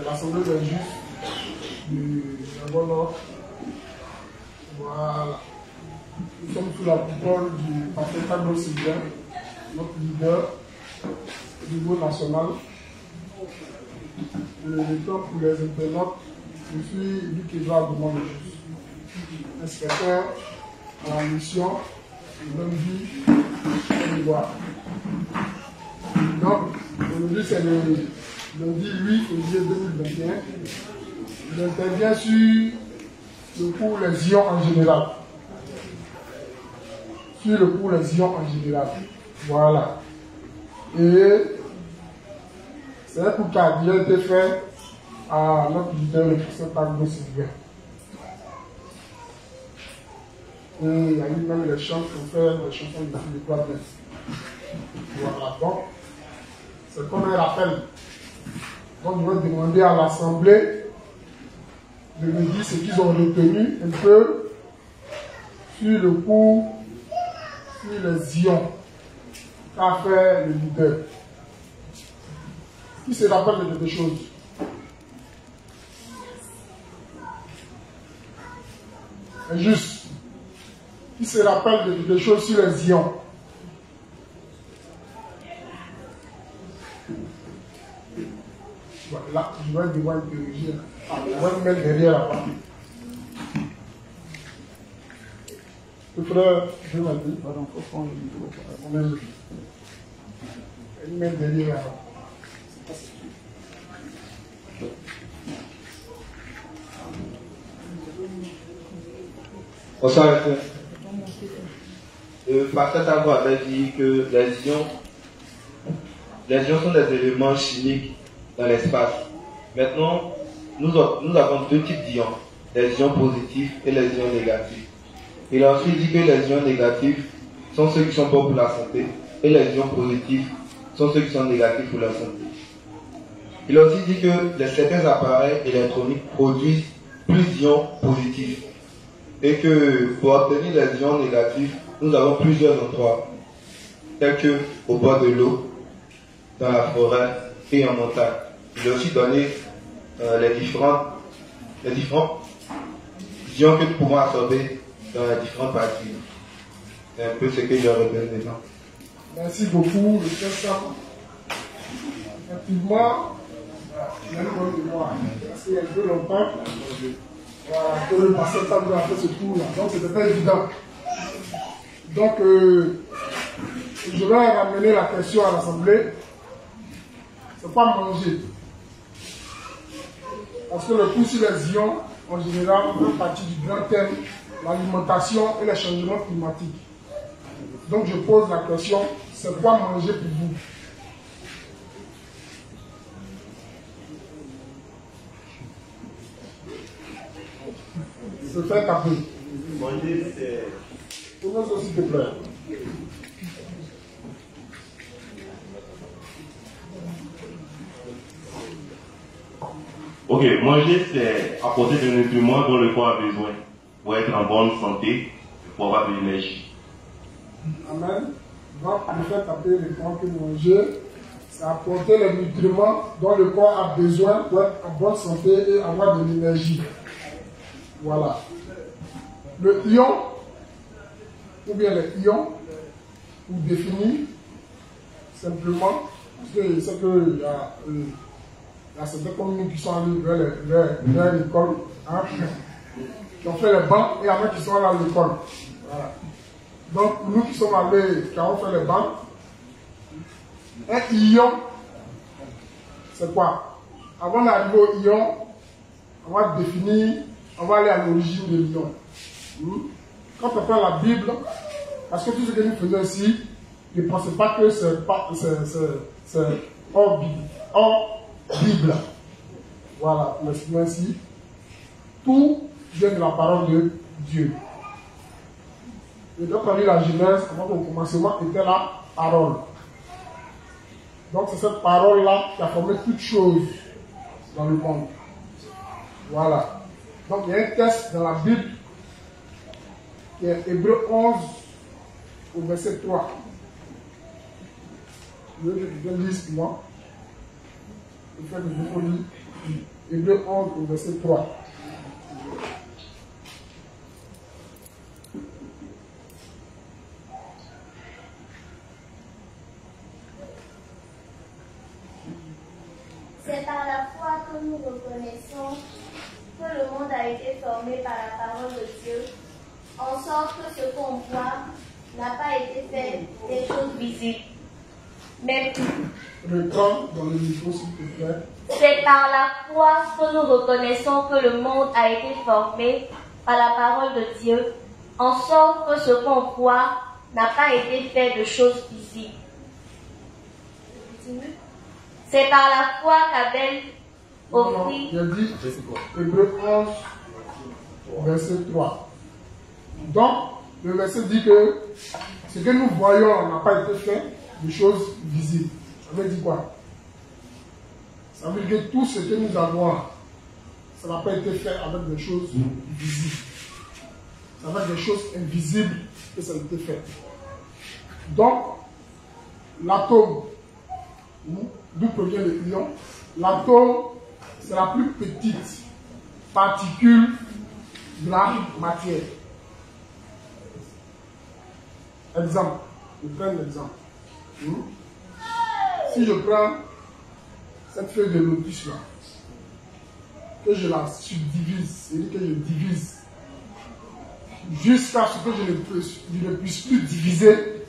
L'Assemblée des Justes du Nord. Voilà. Nous sommes sous la coupole du pasteur Carlos Sylvain, notre leader au niveau national. Le temps pour les internautes, je suis Luc Edouard de Mont-le-Juste, inspecteur à la mission lundi Côte d'Ivoire. Donc, aujourd'hui c'est le lundi 8 février 2021. J'interviens sur le cours Les ions en général. Sur le cours Les ions en général. Voilà. Et c'est un cours qui a déjà été fait à notre leader, le professeur Carlos Sylvain. Et il y a eu même les chants qu'on fait, les chansons de Philippe Wagner. Voilà. Donc, c'est comme un rappel. Donc, je vais demander à l'Assemblée de me dire ce qu'ils ont retenu un peu sur le cours sur les ions qu'a fait le leader. Qui se rappelle de quelque chose? Juste. Qui se rappelle de quelque chose sur les ions? Là, je vais devoir interroger. Je vais me mettre derrière là-bas. Le frère, je vais dire, pardon, il faut prendre le micro. On met le. Je vais me mettre derrière là-bas. Bonsoir, le pasteur Tango avait dit que les ions sont des éléments chimiques dans l'espace. Maintenant, nous avons deux types d'ions, les ions positifs et les ions négatifs. Il a ensuite dit que les ions négatifs sont ceux qui sont bons pour la santé et les ions positifs sont ceux qui sont négatifs pour la santé. Il a aussi dit que certains appareils électroniques produisent plus d'ions positifs et que pour obtenir les ions négatifs, nous avons plusieurs endroits, tels que au bord de l'eau, dans la forêt et en montagne. Il a aussi donné les différents ions que nous pouvons absorber dans les différentes parties. C'est un peu ce que je répète maintenant. Merci beaucoup, le frère Sam. Effectivement, il y a une bonne mémoire. Parce qu'il y a un peu longtemps que le pasteur Sam a fait ce tour-là. Donc, c'était pas évident. Donc, je vais ramener la question à l'Assemblée. C'est pas manger. Parce que le cours sur les ions, en général, fait partie du grand thème, l'alimentation et les changements climatiques. Donc je pose la question, c'est quoi manger pour vous? Se faire taper. Manger, c'est... Pour nous aussi, s'il te plaît. Ok, manger, c'est apporter des nutriments dont le corps a besoin pour être en bonne santé, pour avoir de l'énergie. Amen. Donc, le fait taper le corps que manger, c'est apporter les nutriments dont le corps a besoin pour être en bonne santé et avoir de l'énergie. Voilà. Le ion, ou bien les ions, pour définir simplement, parce que c'est que il y a certains comme nous qui sont allés vers l'école, hein, qui ont fait les bancs et après qui sont allés à l'école. Voilà. Donc, nous qui sommes allés, qui avons fait les bancs, un ion, c'est quoi? Avant d'arriver au ion, on va définir, on va aller à l'origine de l'ion. Quand on prend la Bible, parce que tout ce que nous faisons ici, ne pensez pas que c'est hors Bible. Voilà, pour l'expliquer ainsi. Tout vient de la parole de Dieu. Et donc, on lit la Genèse, au commencement était la parole. Donc, c'est cette parole-là qui a formé toutes choses dans le monde. Voilà. Donc, il y a un texte dans la Bible qui est Hébreux 11 au verset 3. Je vais lire pour moi. Je fais des folies. Hébreux 11 au verset 3. C'est par la foi que nous reconnaissons que le monde a été formé par la parole de Dieu, en sorte que ce qu'on voit n'a pas été fait des choses visibles. Mais Reprends dans le micro, s'il te plaît. c'est par la foi que nous reconnaissons que le monde a été formé par la parole de Dieu, en sorte que ce qu'on voit n'a pas été fait de choses visibles. C'est par la foi qu'Abel offrit. Il a dit Hébreux 11, verset 3. Donc, le verset dit que ce que nous voyons n'a pas été fait de choses visibles. Ça veut dire quoi? Ça veut dire que tout ce que nous avons, ça n'a pas été fait avec des choses visibles. C'est avec des choses invisibles que ça a été fait. Donc, l'atome, d'où provient le ion, l'atome, c'est la plus petite particule de la matière. Exemple, je prends un exemple. Si je prends cette feuille de lotus là, que je la subdivise, c'est-à-dire que je divise, jusqu'à ce que je ne puisse plus diviser,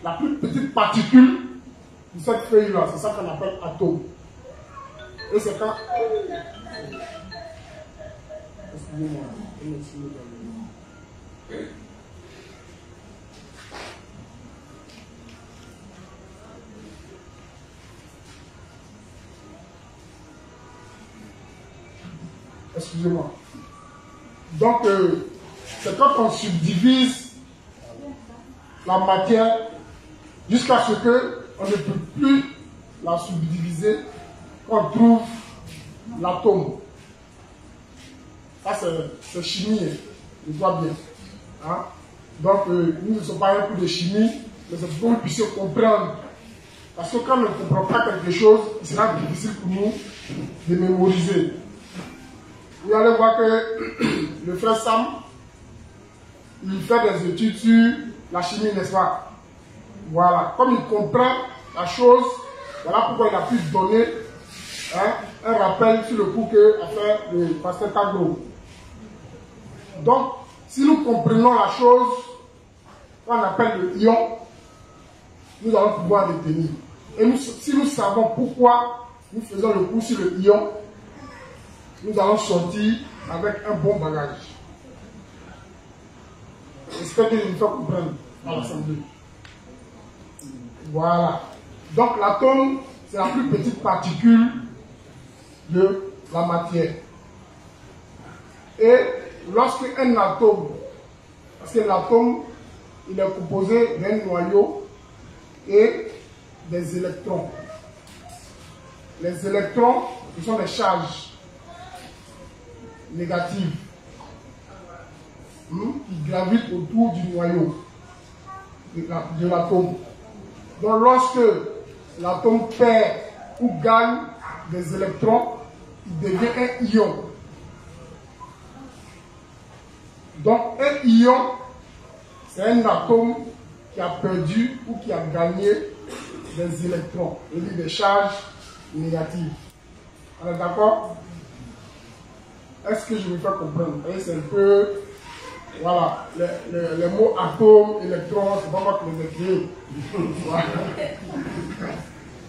la plus petite particule de cette feuille là, c'est ça qu'on appelle atome. Et c'est quand... Excusez-moi, je vais essayer d'aller... Excusez-moi. Donc, c'est quand on subdivise la matière jusqu'à ce qu'on ne peut plus la subdiviser, qu'on trouve l'atome. Ça, c'est chimie, je vois bien. Hein? Donc, nous ne sommes pas un cours de chimie, mais c'est pour que nous puissions comprendre. Parce que quand on ne comprend pas quelque chose, il sera difficile pour nous de mémoriser. Vous allez voir que le frère Sam, il fait des études sur la chimie, n'est-ce pas? Voilà. Comme il comprend la chose, voilà pourquoi il a pu donner un rappel sur le cours qu'a fait le pasteur Tagro. Donc, si nous comprenons la chose qu'on appelle le ion, nous allons pouvoir le tenir. Et si nous savons pourquoi nous faisons le cours sur le ion, nous allons sortir avec un bon bagage. J'espère que je me fais comprendre à l'assemblée. Voilà. Donc l'atome, c'est la plus petite particule de la matière. Et lorsque un atome, parce que l'atome, il est composé d'un noyau et des électrons. Les électrons, ce sont des charges négatives qui gravitent autour du noyau de l'atome. Donc lorsque l'atome perd ou gagne des électrons, il devient un ion. Donc un ion, c'est un atome qui a perdu ou qui a gagné des électrons, c'est-à-dire des charges négatives. On est d'accord? Est-ce que je me fais comprendre? C'est un peu, voilà, les mots atome, électron, c'est pas moi qui les ai créés. Voilà.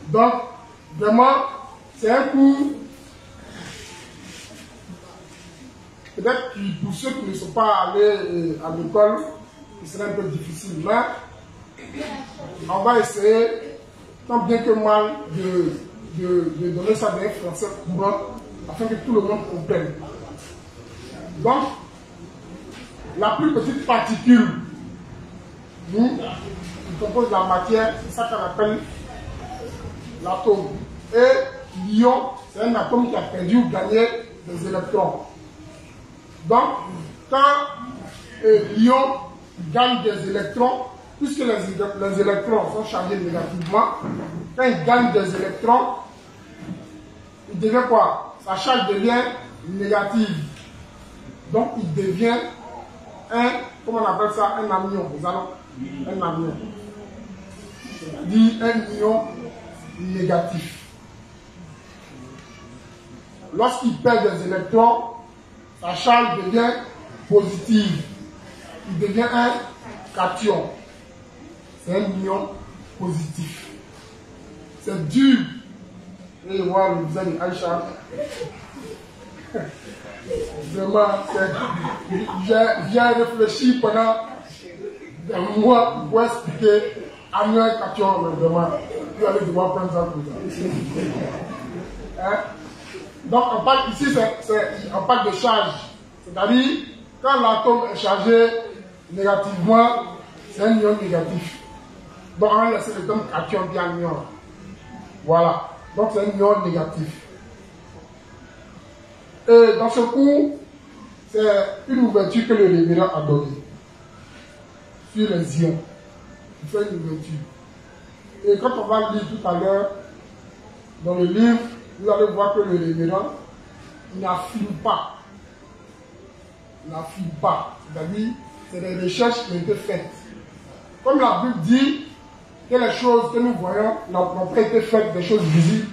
Donc, vraiment, c'est un cours, peut-être que pour ceux qui ne sont pas allés à l'école, il serait un peu difficile, mais on va essayer, tant bien que mal, de donner ça dans un français courant, afin que tout le monde comprenne. Donc, la plus petite particule qui compose la matière, c'est ça qu'on appelle l'atome. Et l'ion, c'est un atome qui a perdu ou gagné des électrons. Donc, quand l'ion gagne des électrons, puisque les électrons sont chargés négativement, quand il gagne des électrons, il devient quoi? Sa charge devient négative. Donc il devient un, comment on appelle ça, un anion. Un anion. C'est-à-dire un ion négatif. Lorsqu'il perd des électrons, sa charge devient positive. Il devient un cation. C'est un ion positif. C'est dur. Et voir le visage de Aïcha. Vraiment, j'ai réfléchi pendant des mois pour expliquer anion et cation. Mais vraiment, vous allez devoir prendre ça pour ça. Hein? Donc, on parle ici, on parle de charge. C'est-à-dire, quand l'atome est chargé négativement, c'est un ion négatif. Donc, on va laisser le terme cation bien anion. Voilà. Donc, c'est un ion négatif. Et dans ce cours, c'est une ouverture que le révérend a donnée sur les ions. Il fait une ouverture. Et quand on va lire tout à l'heure, dans le livre, vous allez voir que le révérend n'affirme pas. N'affirme pas. C'est-à-dire, c'est des recherches qui ont été faites. Comme la Bible dit que les choses que nous voyons n'ont pas été faites, des choses visibles.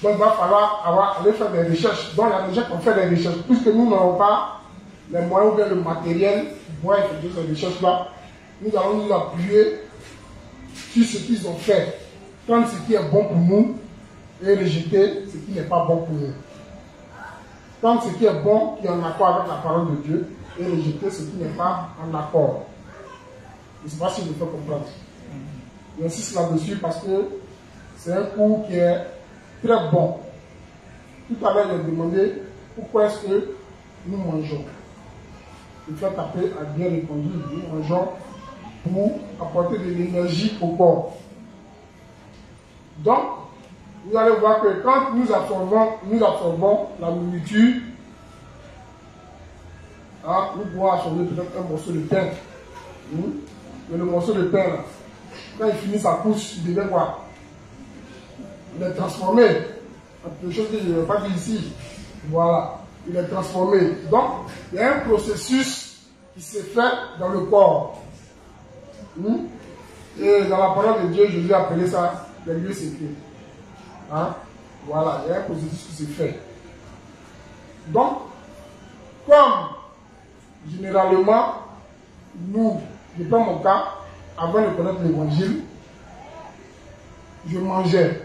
Donc il va falloir aller faire des recherches. Donc la recherche, on fait des recherches. Puisque nous n'avons pas les moyens ou bien le matériel pour effectuer ces recherches-là, nous allons nous appuyer sur ce qu'ils ont fait. Prendre ce qui est bon pour nous et rejeter ce qui n'est pas bon pour nous. Prendre ce qui est bon, qui est en accord avec la parole de Dieu, et rejeter ce qui n'est pas en accord. Je ne sais pas si je me fais comprendre. J'insiste là-dessus parce que c'est un cours qui est très bon. Tout à l'heure, j'ai demandé pourquoi est-ce que nous mangeons. Le frère Tapé a bien répondu. Nous mangeons pour apporter de l'énergie au corps. Donc, vous allez voir que quand nous absorbons la nourriture, nous pouvons absorber peut-être un morceau de pain. Mais le morceau de pain, là, quand il finit sa course, il devient quoi? Il est transformé. Quelque chose que je ne vais pas dire ici. Voilà. Il est transformé. Donc, il y a un processus qui s'est fait dans le corps. Et dans la parole de Dieu, Jésus a appelé ça les lieux secrets. Voilà, il y a un processus qui s'est fait. Donc, comme généralement, je prends mon cas, avant de connaître l'évangile, je mangeais.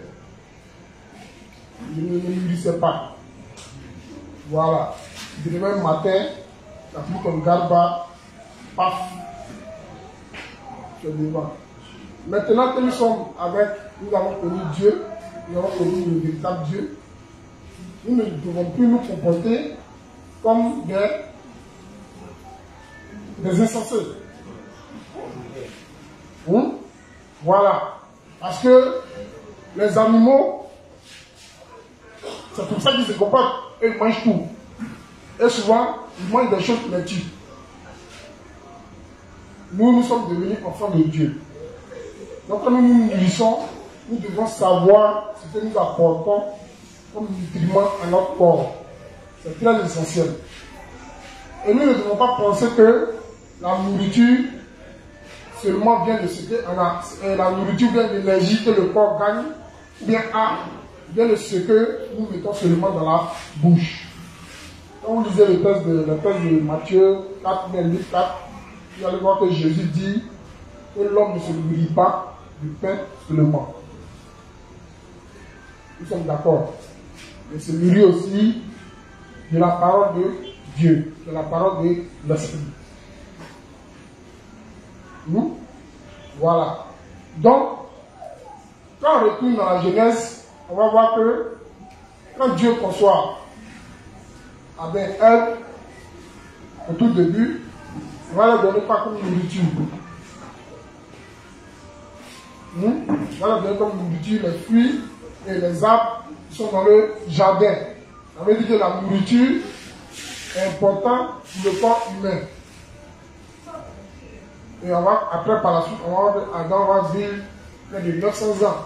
Je ne me nourrissais pas. Voilà. Je devais le matin, la pluie comme garba, paf, je devant. Maintenant que nous avons connu Dieu, nous avons connu le véritable Dieu, nous ne devons plus nous comporter comme des insensés. Voilà. Parce que les animaux, c'est pour ça qu'ils se comportent. Ils mangent tout. Et souvent, ils mangent des choses qui les tuent. Nous sommes devenus enfants de Dieu. Donc quand nous nous nourrissons, nous devons savoir ce que nous apportons comme nutriments à notre corps. C'est très essentiel. Et nous ne devons pas penser que la nourriture seulement vient de ce que la nourriture vient de l'énergie que le corps gagne, ou bien vient de ce que nous mettons seulement dans la bouche. Quand vous lisez le texte de Matthieu 4, Luc 4, vous allez voir que Jésus dit que l'homme ne se nourrit pas du pain seulement. Nous sommes d'accord. Mais se nourrit aussi de la parole de Dieu, de la parole de l'Esprit. Voilà. Donc, quand on retourne dans la Genèse, on va voir que quand Dieu conçoit avec Ève, au tout début, on va leur donner pas comme nourriture. On va leur donner comme nourriture les fruits et les arbres qui sont dans le jardin. Ça veut dire que la nourriture est importante pour le corps humain. Et après, par la suite, Adam va vivre près de 900 ans.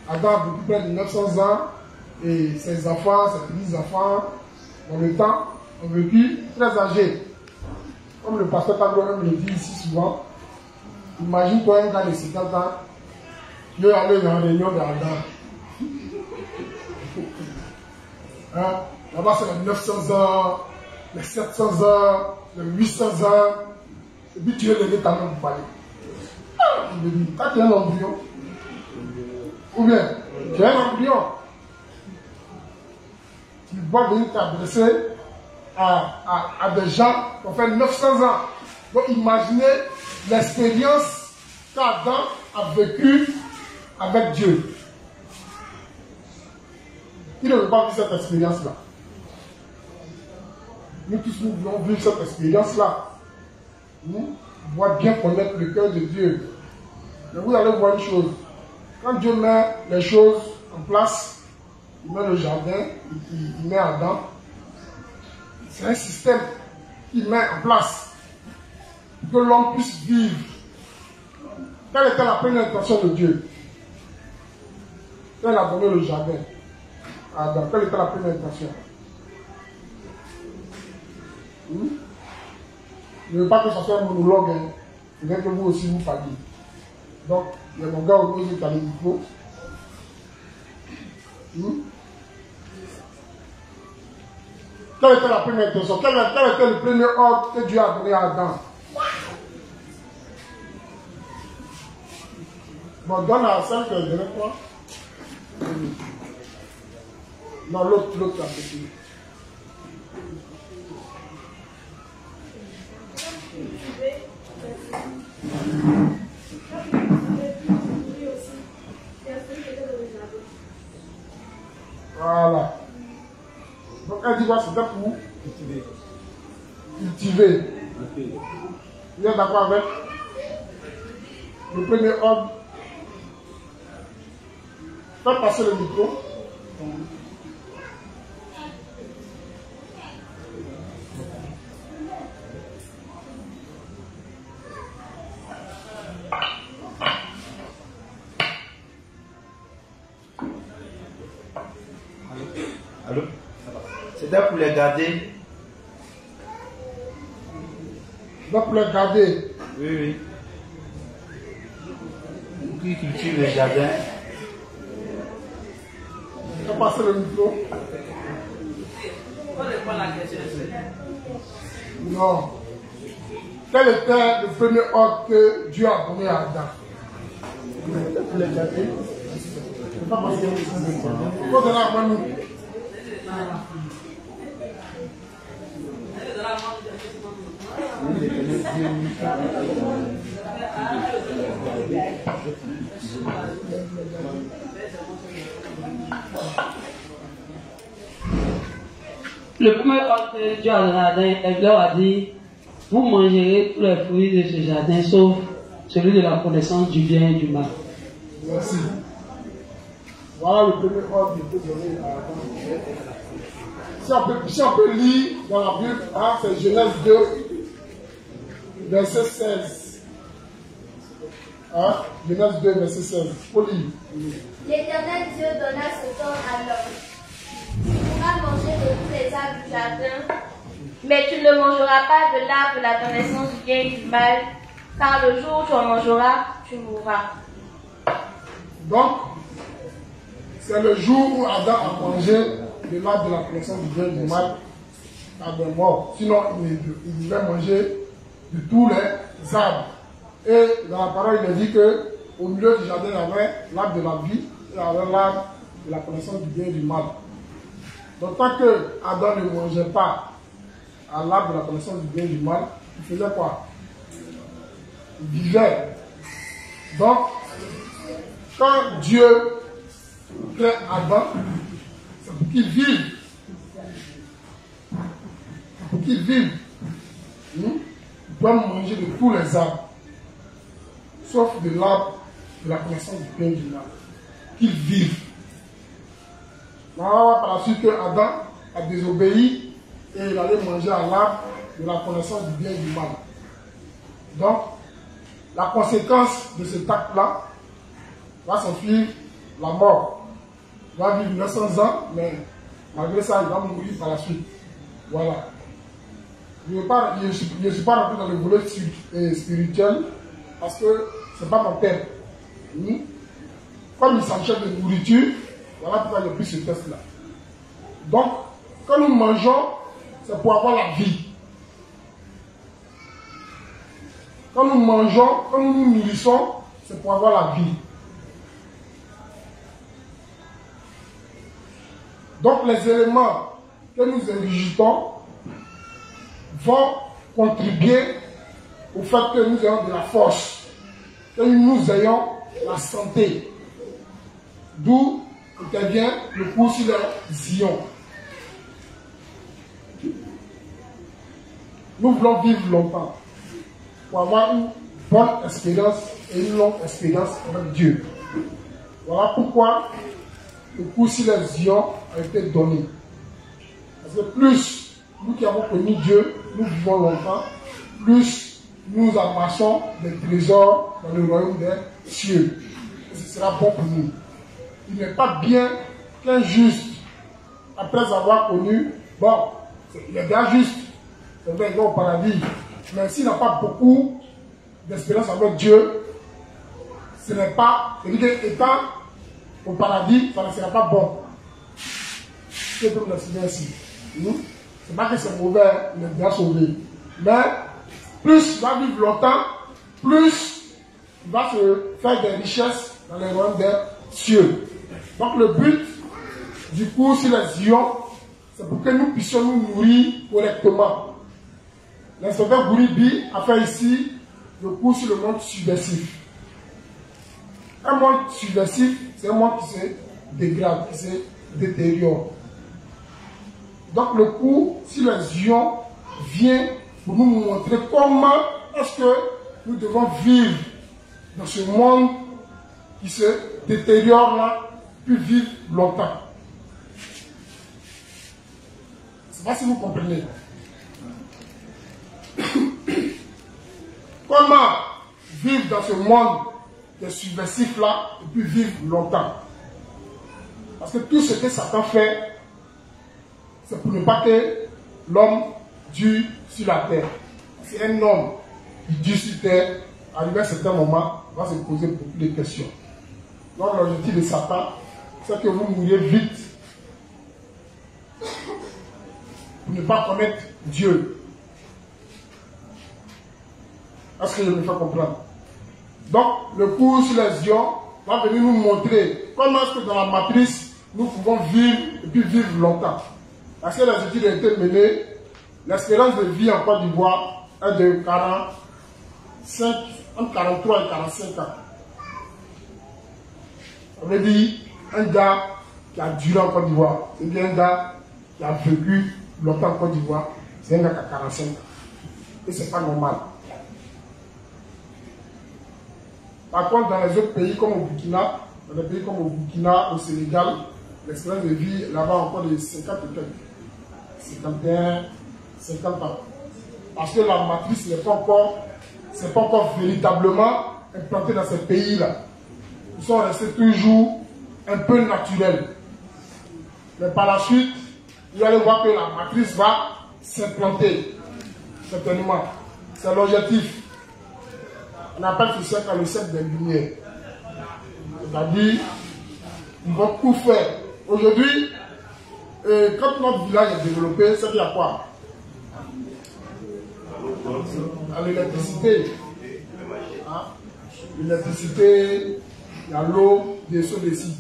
Adam a vécu près de 900 ans et ses enfants, ses petits-enfants, dans le temps, ont vécu très âgés. Comme le pasteur Taglo me le dit ici souvent, imagine-toi un gars de 50 ans qui veut aller dans la réunion d'Adam. Hein? Là-bas, c'est les 900 ans, les 700 ans, les 800 ans. Et puis tu veux lever ta main pour parler. Il me dit, quand tu es un embryon, ou bien tu es un embryon, tu dois venir t'adresser à des gens qui ont fait 900 ans. Donc imaginez l'expérience qu'Adam a vécue avec Dieu. Il ne veut pas vivre cette expérience-là. Nous tous, nous voulons vivre cette expérience-là. Nous devons bien connaître le cœur de Dieu. Mais vous allez voir une chose. Quand Dieu met les choses en place, il met le jardin, il met Adam. C'est un système qu'il met en place pour que l'homme puisse vivre. Quelle était la première intention de Dieu? Quand il a donné le jardin à Adam, quelle était la première intention? Je ne veux pas que ce soit un monologue, hein. Je veux que vous aussi vous parliez. Donc, il y a mon gars au milieu qui a le micro. Quelle était la première intention? Quel était le premier ordre que Dieu a donné à Adam? Bon, donne à celle que je dirais quoi? Non, l'autre qui a fait. Voilà. Donc elle dit quoi? C'était pour cultiver. Vous êtes d'accord avec le premier ordre? Faites passer le micro. Allô? C'était pour les garder. Donc pour les garder. Oui, oui. Pour qu'ils cultivent le jardin. Faites passer le micro. Non. Quel était le premier ordre que Dieu a donné à Adam? Pour les garder. Il faut donner à moi nous. Le premier ordre que Dieu a donné à Adam, il leur a dit, vous mangerez tous les fruits de ce jardin, sauf celui de la connaissance du bien et du mal. Merci. Voilà le premier ordre qu'il peut donner à Adam. Si on peut lire dans la Bible, hein, c'est Genèse 2, verset 16. Hein? Genèse 2, verset 16. Il faut lire. L'Éternel Dieu donna ce temps à l'homme. Tu pourras manger de tous les arbres du jardin, mais tu ne mangeras pas de l'arbre de la connaissance du bien et du mal, car le jour où tu en mangeras, tu mourras. Donc, c'est le jour où Adam a mangé de l'arbre de la connaissance du bien et du mal, Adam est mort. Sinon, il devait manger de tous les arbres. Et dans la parole, il est dit qu'au milieu du jardin, il y avait l'arbre de la vie et il y avait l'arbre de la connaissance du bien et du mal. Donc, tant que Adam ne mangeait pas à l'arbre de la connaissance du bien et du mal, il faisait quoi? Il vivait. Donc, quand Dieu crée Adam, c'est pour qu'il vive. C'est pour qu'il vive. Il doit manger de tous les arbres, sauf de l'arbre de la connaissance du bien et du mal. Qu'il vive. Là, par la suite, que Adam a désobéi et il allait manger à l'arbre de la connaissance du bien et du mal. Donc, la conséquence de cet acte-là va s'enfuir la mort. Il va vivre 900 ans, mais malgré ça, il va mourir par la suite. Voilà. Je ne suis pas rentré dans le volet spirituel parce que ce n'est pas mon thème. Comme il s'agit de nourriture, voilà pourquoi j'ai pris ce test-là. Donc, quand nous mangeons, c'est pour avoir la vie. Quand nous mangeons, quand nous nous nourrissons, c'est pour avoir la vie. Donc, les éléments que nous ingurgitons vont contribuer au fait que nous ayons de la force, que nous ayons la santé. D'où intervient le cours sur les ions. Nous voulons vivre longtemps pour avoir une bonne expérience et une longue expérience avec Dieu. Voilà pourquoi le cours sur les ions a été donné. Parce que plus nous qui avons connu Dieu, nous vivons longtemps, plus nous amassons des trésors dans le royaume des cieux. Et ce sera bon pour nous. Il n'est pas bien qu'un juste, après avoir connu, bon, il est bien juste, c'est vrai, il va au paradis, mais s'il n'a pas beaucoup d'espérance avec Dieu, ce n'est pas, c'est-à-dire qu'étant au paradis, ça ne sera pas bon. C'est comme le ici. C'est pas que c'est mauvais, il est bien sauvé. Mais plus il va vivre longtemps, plus il va se faire des richesses dans les royaumes des cieux. Donc le but du cours sur les ions, c'est pour que nous puissions nous nourrir correctement. L'inspecteur Gouribi a fait ici le cours sur le monde subversif. Un monde subversif, c'est un monde qui se dégrade, qui se détériore. Donc le cours sur les ions vient pour nous montrer comment est-ce que nous devons vivre dans ce monde qui se détériore là, puis vivre longtemps. Je ne sais pas si vous comprenez. Comment vivre dans ce monde des subversifs là et puis vivre longtemps? Parce que tout ce que Satan fait, c'est pour ne pas que l'homme dure sur la terre. C'est un homme qui dure sur terre, arrivé à un certain moment, va se poser beaucoup de questions. Donc l'objectif de Satan, c'est que vous mouriez vite pour ne pas connaître Dieu. Est-ce que je me fais comprendre? Donc le cours sur les ions va venir nous montrer comment est-ce que dans la matrice, nous pouvons vivre et puis vivre longtemps. Parce que les études ont été menées, l'espérance de vie en Côte d'Ivoire est de 45, entre 43 et 45 ans. Ça veut dire un gars qui a duré en Côte d'Ivoire, c'est bien un gars qui a vécu longtemps en Côte d'Ivoire, c'est un gars qui a 45 ans. Et ce n'est pas normal. Par contre, dans les autres pays comme au Burkina, dans les pays comme au Burkina, au Sénégal, l'espérance de vie là-bas encore de 50 et quelques. 51, 50 ans. Parce que la matrice n'est pas encore véritablement implantée dans ces pays-là. Ils sont restés toujours un peu naturels. Mais par la suite, vous allez voir que la matrice va s'implanter. Certainement. C'est l'objectif. On appelle ce siècle le siècle des Lumières. C'est-à-dire, ils vont tout faire. Aujourd'hui, quand notre village est développé, c'est qu'il y a quoi? L'électricité. Hein? L'électricité, il y a l'eau, des seaux d'ici.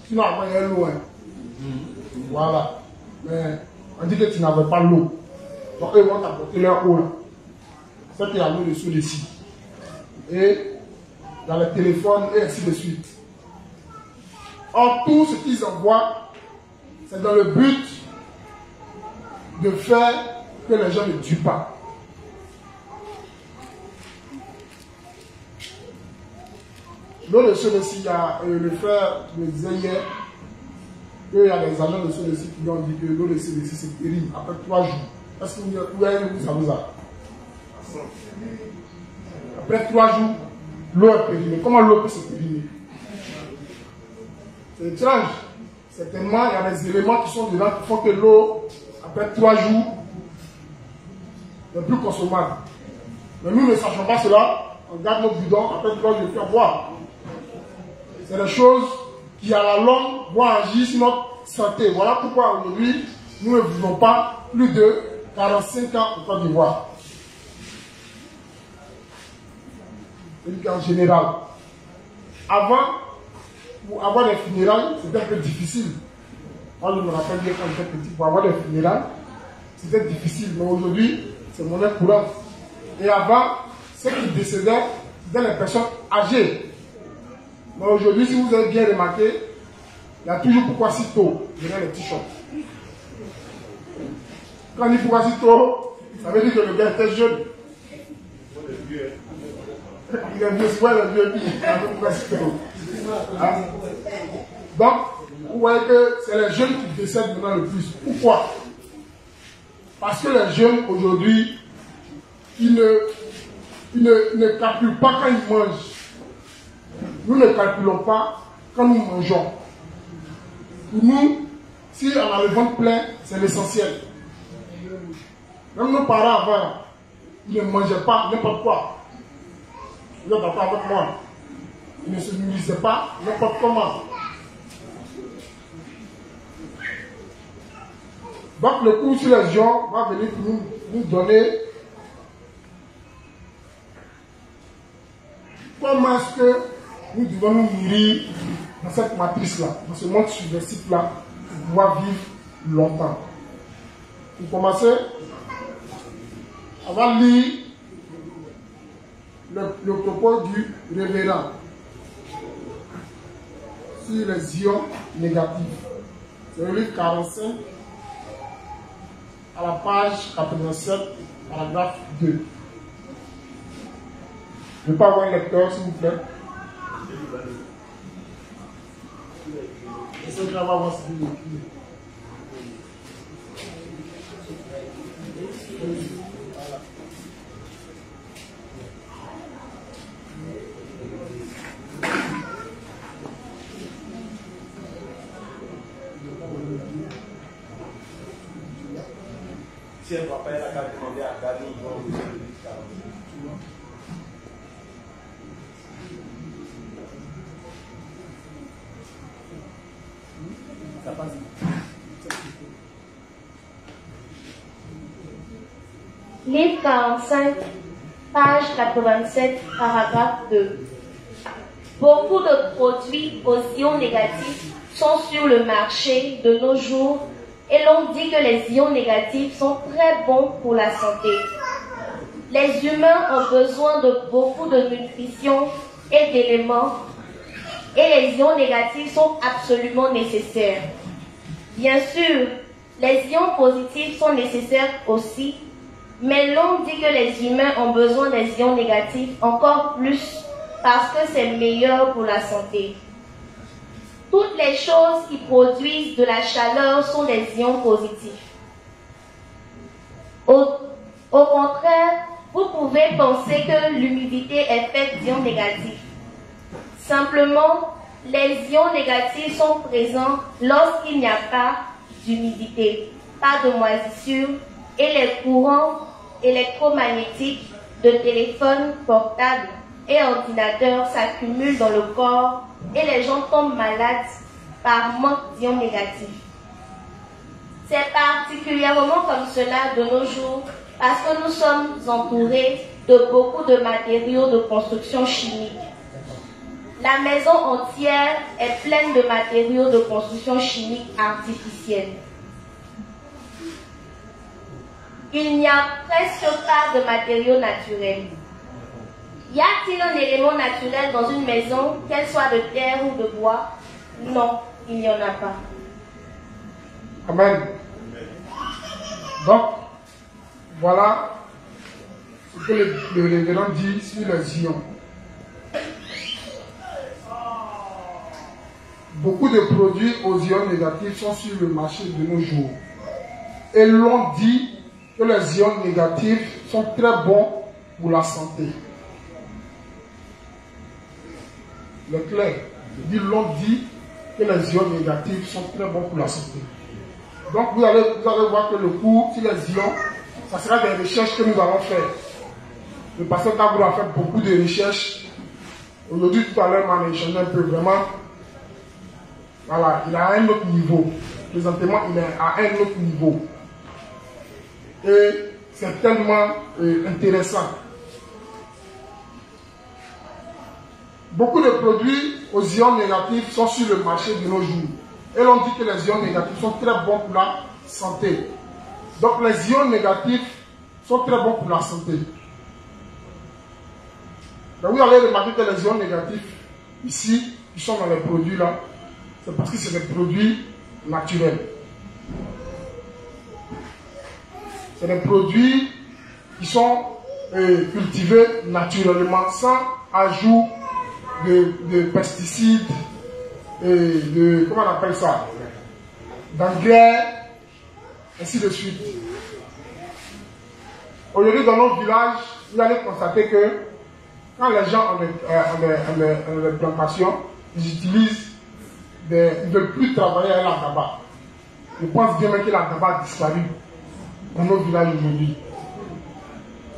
Sinon, avant, il y a l'eau. Hein? Voilà. Mais on dit que tu n'avais pas l'eau. Donc, ils vont t'apporter leur eau. C'est qu'il y a l'eau dessous d'ici. Et dans les téléphones, et ainsi de suite. Or, tout ce qu'ils envoient, c'est dans le but de faire que les gens ne tuent pas. L'eau de Solecy, il y a le frère me disait hier qu'il y a des agents de Solecy qui lui ont dit que l'eau de Solecy c'est périmé après 3 jours. Est-ce que vous avez vu ça vous a? Après 3 jours, l'eau est périmée. Comment l'eau peut se périmer? C'est étrange. Certainement, il y a des éléments qui sont dedans qui font que l'eau, après 3 jours, n'est plus consommable. Mais nous ne sachons pas cela. On garde nos bidons, après 3 jours, on peut boire. C'est des choses qui, à la longue, vont agir sur notre santé. Voilà pourquoi aujourd'hui, nous ne vivons pas plus de 45 ans en Côte d'Ivoire. C'est en général. Avant, pour avoir des funérailles, c'était un peu difficile. Moi, je me rappelle bien quand j'étais petit, pour avoir des funérailles, c'était difficile. Mais aujourd'hui, c'est monnaie courante. Et avant, ceux qui décédaient, c'était les personnes âgées. Mais aujourd'hui, si vous avez bien remarqué, il y a toujours pourquoi si tôt, derrière les t-shirts. Quand on dit pourquoi si tôt, ça veut dire que le gars était jeune. Il est vieux, c'est quoi le vieux qui pourquoi si tôt. Hein? Donc, vous voyez que c'est les jeunes qui décèdent maintenant le plus. Pourquoi? Parce que les jeunes aujourd'hui, ils ne calculent pas quand ils mangent. Nous ne calculons pas quand nous mangeons. Pour nous, si on a le ventre plein, c'est l'essentiel. Même nos parents avant, ils ne mangeaient pas n'importe quoi. Vous êtes d'accord avec moi? Ils ne se nourrissaient pas n'importe comment. Donc le cours sur les gens va venir pour nous donner comment est-ce que nous devons nous nourrir dans cette matrice-là, dans ce monde subversif-là, pour pouvoir vivre longtemps. Pour commencer, on va lire le propos du révérend sur les ions négatifs. C'est le livre 45, à la page 87, paragraphe 2. Je peux avoir un lecteur, s'il vous plaît. Est-ce que je vais avoir ce livre? Si elle ne va pas, elle a qu'à demander à Gani, ils vont vous dire. Ça passe. Livre 45, page 87, paragraphe 2. Beaucoup de produits aux ions négatifs sont sur le marché de nos jours et l'on dit que les ions négatifs sont très bons pour la santé. Les humains ont besoin de beaucoup de nutrition et d'éléments et les ions négatifs sont absolument nécessaires. Bien sûr, les ions positifs sont nécessaires aussi, mais l'on dit que les humains ont besoin des ions négatifs encore plus parce que c'est meilleur pour la santé. Toutes les choses qui produisent de la chaleur sont des ions positifs. Au contraire, vous pouvez penser que l'humidité est faite d'ions négatifs. Simplement, les ions négatifs sont présents lorsqu'il n'y a pas d'humidité, pas de moisissure et les courants électromagnétiques de téléphones portables et ordinateurs s'accumulent dans le corps et les gens tombent malades par manque d'ions négatifs. C'est particulièrement comme cela de nos jours parce que nous sommes entourés de beaucoup de matériaux de construction chimique. La maison entière est pleine de matériaux de construction chimique artificiels. Il n'y a presque pas de matériaux naturels. Y a-t-il un élément naturel dans une maison, qu'elle soit de terre ou de bois? Non, il n'y en a pas. Amen. Donc, voilà ce que le révérend dit sur les ions. Beaucoup de produits aux ions négatifs sont sur le marché de nos jours. Et l'on dit que les ions négatifs sont très bons pour la santé. Le clerc dit, l'on dit que les ions négatifs sont très bons pour la santé. Donc vous allez voir que le cours sur les ions, ça sera des recherches que nous allons faire. Le pasteur Tabour a fait beaucoup de recherches. Aujourd'hui, tout à l'heure, on a échangé un peu vraiment. Voilà, il est à un autre niveau. Présentement, il est à un autre niveau. Et c'est tellement intéressant. Beaucoup de produits aux ions négatifs sont sur le marché de nos jours. Et l'on dit que les ions négatifs sont très bons pour la santé. Donc les ions négatifs sont très bons pour la santé. Donc vous allez remarquer que les ions négatifs, ici, qui sont dans les produits là, c'est parce que c'est des produits naturels. C'est des produits qui sont cultivés naturellement, sans ajout de pesticides et de, comment on appelle ça, d'engrais, ainsi de suite. Aujourd'hui, dans nos villages, vous allez constater que quand les gens ont des plantations, ils utilisent ils ne veulent plus travailler à l'agaba. Je pense bien que l'agaba a disparu dans nos villages aujourd'hui.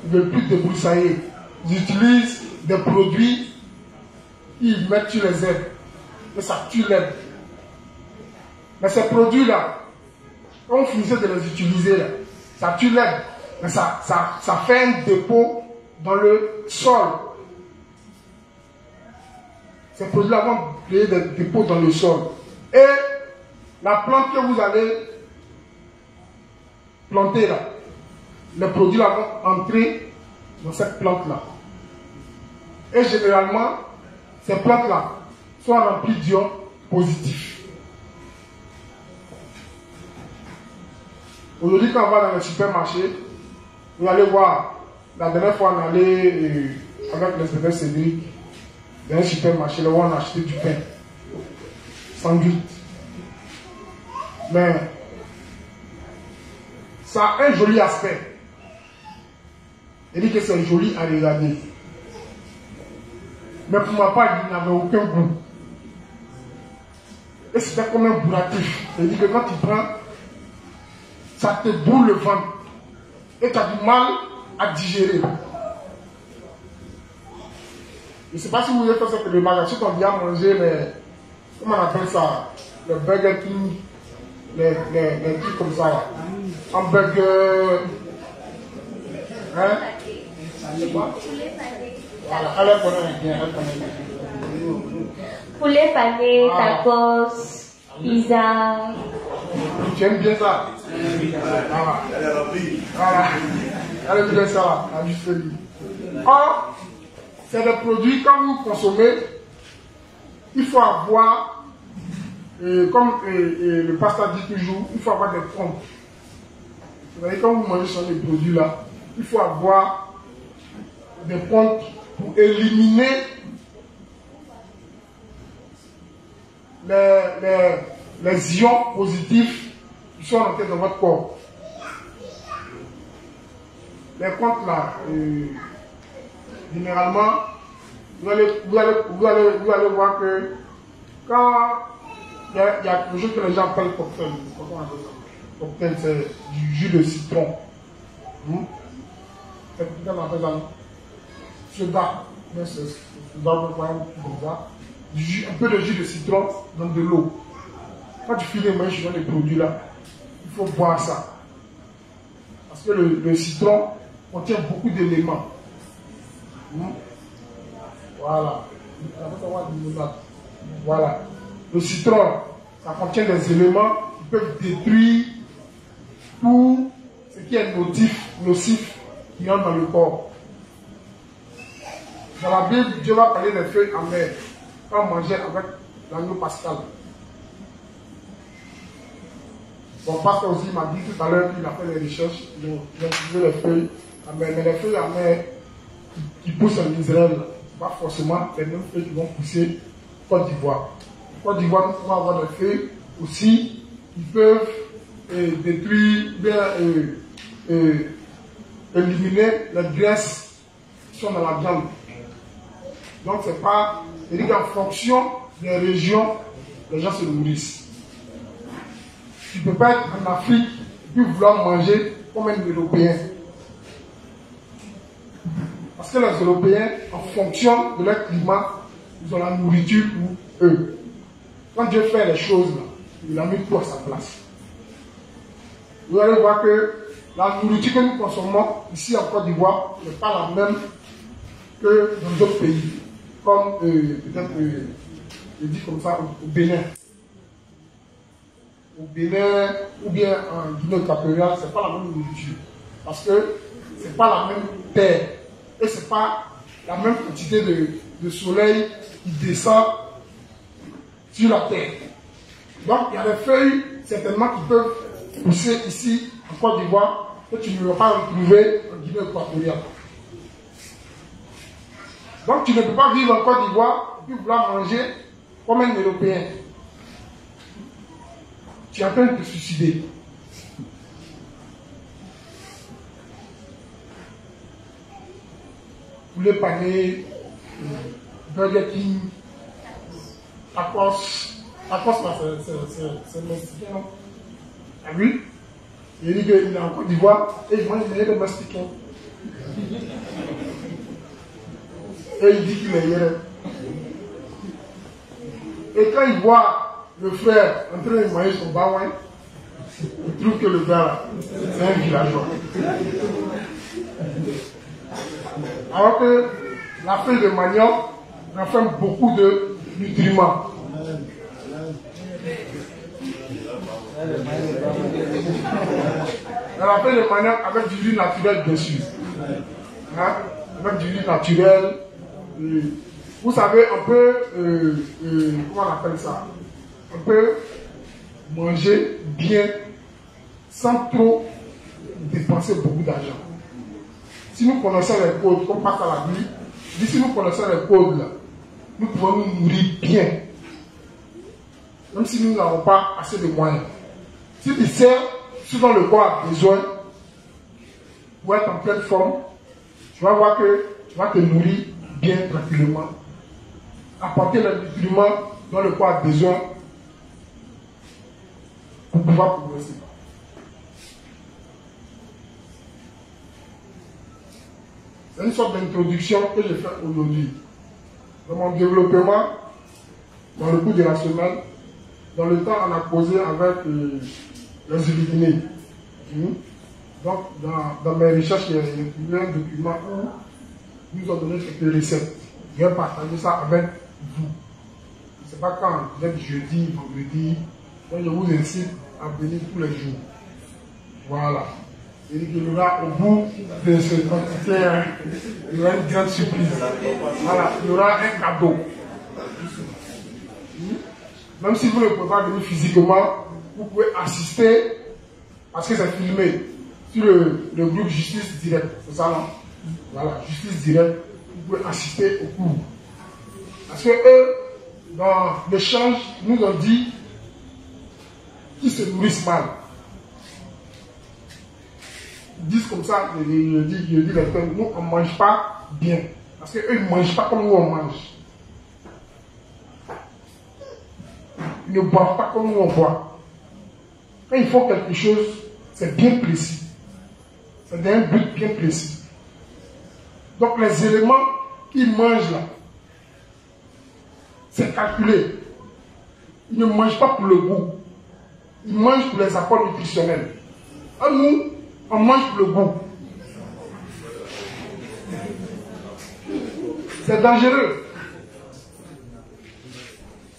Ils ne veulent plus débroussailler. Ils utilisent des produits qu'ils mettent sur les herbes. Et ça tue l'herbe. Mais ces produits-là, quand on finissait de les utiliser, là, ça tue l'herbe. Mais ça fait un dépôt dans le sol. Ces produits-là vont créer des dépôts dans le sol. Et la plante que vous allez planter là, les produits-là vont entrer dans cette plante-là. Et généralement, ces plantes-là sont remplies d'ions positifs. Aujourd'hui, quand on va dans le supermarché, vous allez voir, la dernière fois on allait avec l'inspecteur Cédric dans un supermarché, là où on a acheté du pain, sans gluten. Mais ça a un joli aspect. Il dit que c'est joli à regarder. Mais pour ma part, il n'avait aucun goût. Et c'était comme un bourratif. Il dit que quand tu prends, ça te boule le ventre. Et tu as du mal à digérer. Je ne sais pas si vous avez fait cette remarque. Ceux qui ont bien mangé les, comment on appelle ça, les Burger King, les trucs comme ça là. Hamburger. Hein? C'est quoi? Voilà, elle connaît bien, elle connaît bien. Poulet pané, tacos, pizza. Tu aimes bien ça? Voilà. Voilà. Elle aime bien ça, la juste dit. Or, c'est des produits, quand vous consommez, il faut avoir, comme le pasteur dit toujours, il faut avoir des pompes. Vous voyez, quand vous mangez sur les produits là, il faut avoir des pompes pour éliminer les ions positifs qui sont rentrés dans votre corps. Les pompes là, généralement, vous allez voir que quand il y a quelque chose que les gens appellent cocktail. Cocktail, c'est du jus de citron. C'est ce qu'on appelle ça, non? Soda. Un peu de jus de citron dans de l'eau. Quand tu files les mains sur les produits là, il faut boire ça. Parce que le citron contient beaucoup d'éléments. Voilà. Voilà. Le citron, ça contient des éléments qui peuvent détruire tout ce qui est nocif qui entre dans le corps. Dans la Bible, Dieu va parler des feuilles amères quand on mangeait avec l'agneau pascal. Mon pasteur aussi m'a dit tout à l'heure qu'il a fait des recherches, il a utilisé les feuilles amères. Mais les feuilles amères qui poussent en Israël, pas forcément les mêmes feuilles qui vont pousser en Côte d'Ivoire. En Côte d'Ivoire, nous pouvons avoir des feuilles aussi qui peuvent détruire, éliminer les graisses qui sont dans la viande. Donc c'est pas, c'est-à-dire qu'en fonction des régions les gens se nourrissent. Tu ne peux pas être en Afrique et puis vouloir manger comme un Européen. Parce que les Européens, en fonction de leur climat, ils ont la nourriture pour eux. Quand Dieu fait les choses, là, il a mis tout à sa place. Vous allez voir que la nourriture que nous consommons ici en Côte d'Ivoire n'est pas la même que dans d'autres pays, comme peut-être, je dis comme ça, au Bénin. Au Bénin ou bien en Guinée-Équatoriale, ce n'est pas la même nourriture. Parce que ce n'est pas la même terre. Et ce n'est pas la même quantité de soleil qui descend sur la terre. Donc il y a des feuilles certainement qui peuvent pousser ici en Côte d'Ivoire que tu ne vas pas retrouver en Guinée-Équatoriale. Donc tu ne peux pas vivre en Côte d'Ivoire et puis vouloir manger comme un Européen. Tu es en train de te suicider. Poulet pané, Burger King, tacos là, c'est mexicain, non? Ah oui? Il dit qu'il est en Côte d'Ivoire et il mange des mexicains. Et il dit qu'il est hier. Et quand il voit le frère en train de manger son baouin, il trouve que le gars, c'est un villageois. Alors que la feuille de manioc renferme beaucoup de nutriments. La feuille de manioc avec du riz naturel dessus. Hein? Avec du riz naturel. Vous savez, on peut, comment on appelle ça? On peut manger bien sans trop dépenser beaucoup d'argent. Si nous connaissons les codes, comme passe à la vie, si nous connaissons les codes, là, nous pouvons nous nourrir bien. Même si nous n'avons pas assez de moyens. Si tu sais ce dont le corps a besoin pour être en pleine forme, tu vas voir que tu vas te nourrir bien tranquillement. Apporter les nutriments dont le corps a besoin pour pouvoir progresser. C'est une sorte d'introduction que je fais aujourd'hui. Dans mon développement, dans le cours de la semaine, dans le temps, on a causé avec les illuminés. Donc, dans mes recherches, il y a un document où ils nous ont donné quelques recettes. Je vais partager ça avec vous. Je ne sais pas quand, peut-être jeudi, vendredi. Donc, je vous incite à venir tous les jours. Voilà. Et il y aura au bout de ce entretien, il y aura une grande surprise. Voilà, il y aura un cadeau. Même si vous ne pouvez pas venir physiquement, vous pouvez assister, parce que c'est filmé, sur le groupe Justice Direct. C'est ça, non? Voilà, Justice Direct, vous pouvez assister au cours. Parce que eux, dans l'échange, nous ont dit qu'ils se nourrissent mal. Ils disent comme ça, je dis nous on ne mange pas bien. Parce qu'eux ils ne mangent pas comme nous on mange. Ils ne boivent pas comme nous on boit. Quand ils font quelque chose, c'est bien précis. C'est d'un but bien précis. Donc les éléments qu'ils mangent là, c'est calculé. Ils ne mangent pas pour le goût. Ils mangent pour les apports nutritionnels. À nous, on mange pour le goût. C'est dangereux.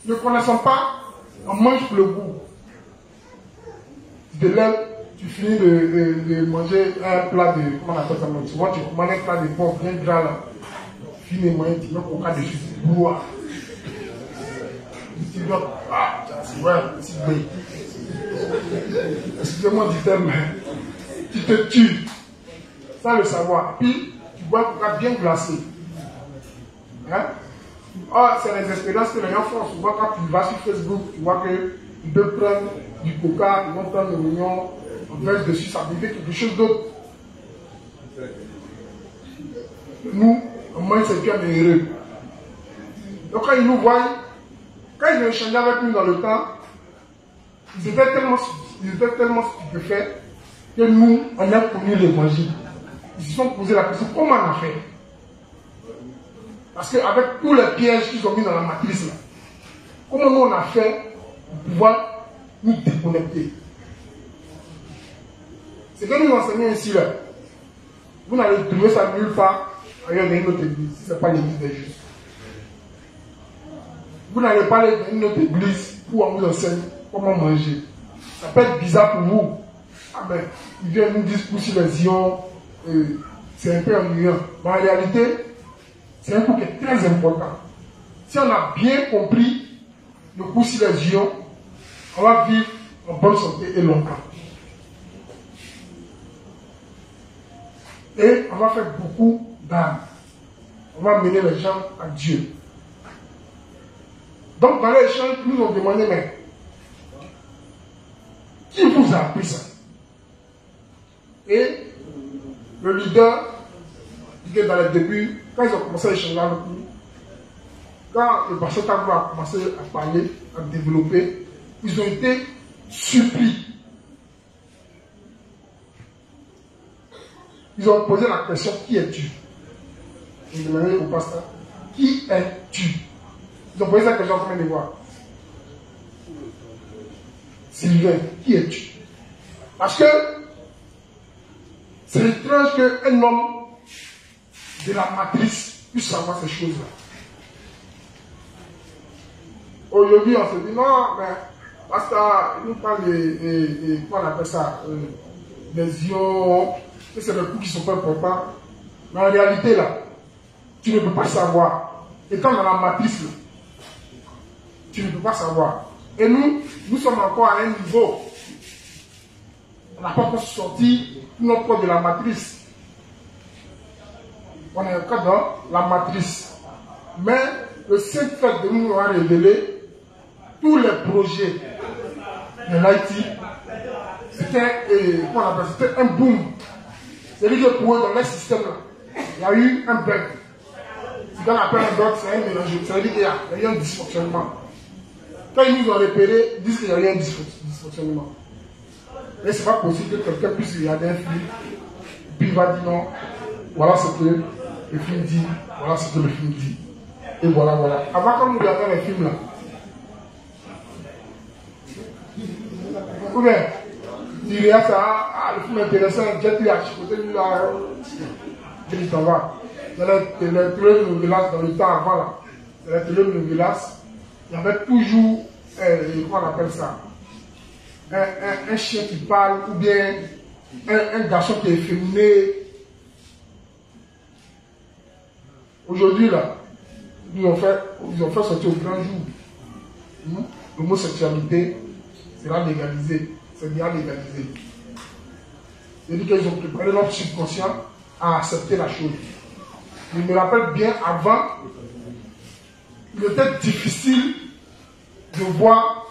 Ne connaissons pas, on mange pour le goût. De l'aile, tu finis de manger un plat de, comment on appelle ça, souvent tu commandes un plat de porc bien gras là. Tu finis de manger, tu mets coca dessus, tu bois. Tu dis, ah, c'est vrai, c'est vrai. Excusez-moi du terme, tu te tues sans le savoir. Puis, tu bois un coca bien glacé. Hein? Oh, c'est les expériences que les gens font. Souvent, quand tu vas sur Facebook, tu vois qu'ils peuvent prendre du coca, ils vont prendre le mignon, on verse dessus, ça devient quelque chose d'autre. Nous, on mange ce qui est heureux. Donc, quand ils nous voient, Quand ils ont échangé avec nous dans le temps, ils étaient tellement stupéfaits que nous, on a connu l'évangile. Ils se sont posé la question, comment on a fait? Parce qu'avec tous les pièges qu'ils ont mis dans la matrice, là, comment nous on a fait pour pouvoir nous déconnecter? C'est que nous enseignons ici, là. Vous n'allez trouver ça nulle part ailleurs dans une autre église, si ce n'est pas l'église des justes. Vous n'allez pas aller dans une autre église où on vous enseigne comment manger. Ça peut être bizarre pour vous. Ah ben, ils viennent nous dire pour si les ions, c'est un peu ennuyant. Mais en réalité, c'est un coup qui est très important. Si on a bien compris le coup si les ions, on va vivre en bonne santé et longtemps. Et on va faire beaucoup d'âmes. On va mener les gens à Dieu. Donc dans l'échange, ils nous ont demandé, mais qui vous a appris ça? Et le leader dit que dans les débuts, quand ils ont commencé à échanger avec nous, quand le pasteur Tabou a commencé à parler, à développer, ils ont été surpris. Ils ont posé la question, qui es-tu? Ils ont demandé au pasteur, qui es-tu? Ils ont posé cette question combien de fois? Sylvain, qui es-tu? Parce que c'est étrange qu'un homme de la matrice puisse savoir ces choses-là. Aujourd'hui, on se dit, non, mais pasteur, il nous parle de comment on appelle ça, des ions, que c'est des coups qui sont pas importants. Mais en réalité, là, tu ne peux pas savoir. Étant dans la matrice, là, tu ne peux pas savoir. Et nous sommes encore à un niveau. On n'a pas encore sorti notre corps de la matrice. On est encore dans la matrice. Mais le simple fait de nous avoir révélé tous les projets de l'Haïti, c'était un boom. C'est-à-dire que pour eux, dans leur système, là, il y a eu un bug. Ce qu'on appelle un bug, c'est un mélange. C'est-à-dire qu'il y a eu un dysfonctionnement. Quand ils nous ont repéré, ils disent qu'il y a eu un dysfonctionnement. Et c'est pas possible que quelqu'un puisse regarder un film, puis il va dire non, voilà ce que le film dit, voilà ce que le film dit. Et voilà, voilà. Avant, quand nous regardions les films là, ou bien, il regarde ça, le film est intéressant, j'ai lui à chicoter, lui là, il s'en va. Dans les télénovelas, dans le temps avant là, dans les télénovelas, il y avait toujours, comment on appelle ça, un chien qui parle, ou bien un garçon qui est efféminé. Aujourd'hui, là, ils ont fait sortir au grand jour. L'homosexualité sera légalisée. C'est bien légalisé. C'est-à-dire qu'ils ont préparé notre subconscient à accepter la chose. Je me rappelle bien, avant, il était difficile de voir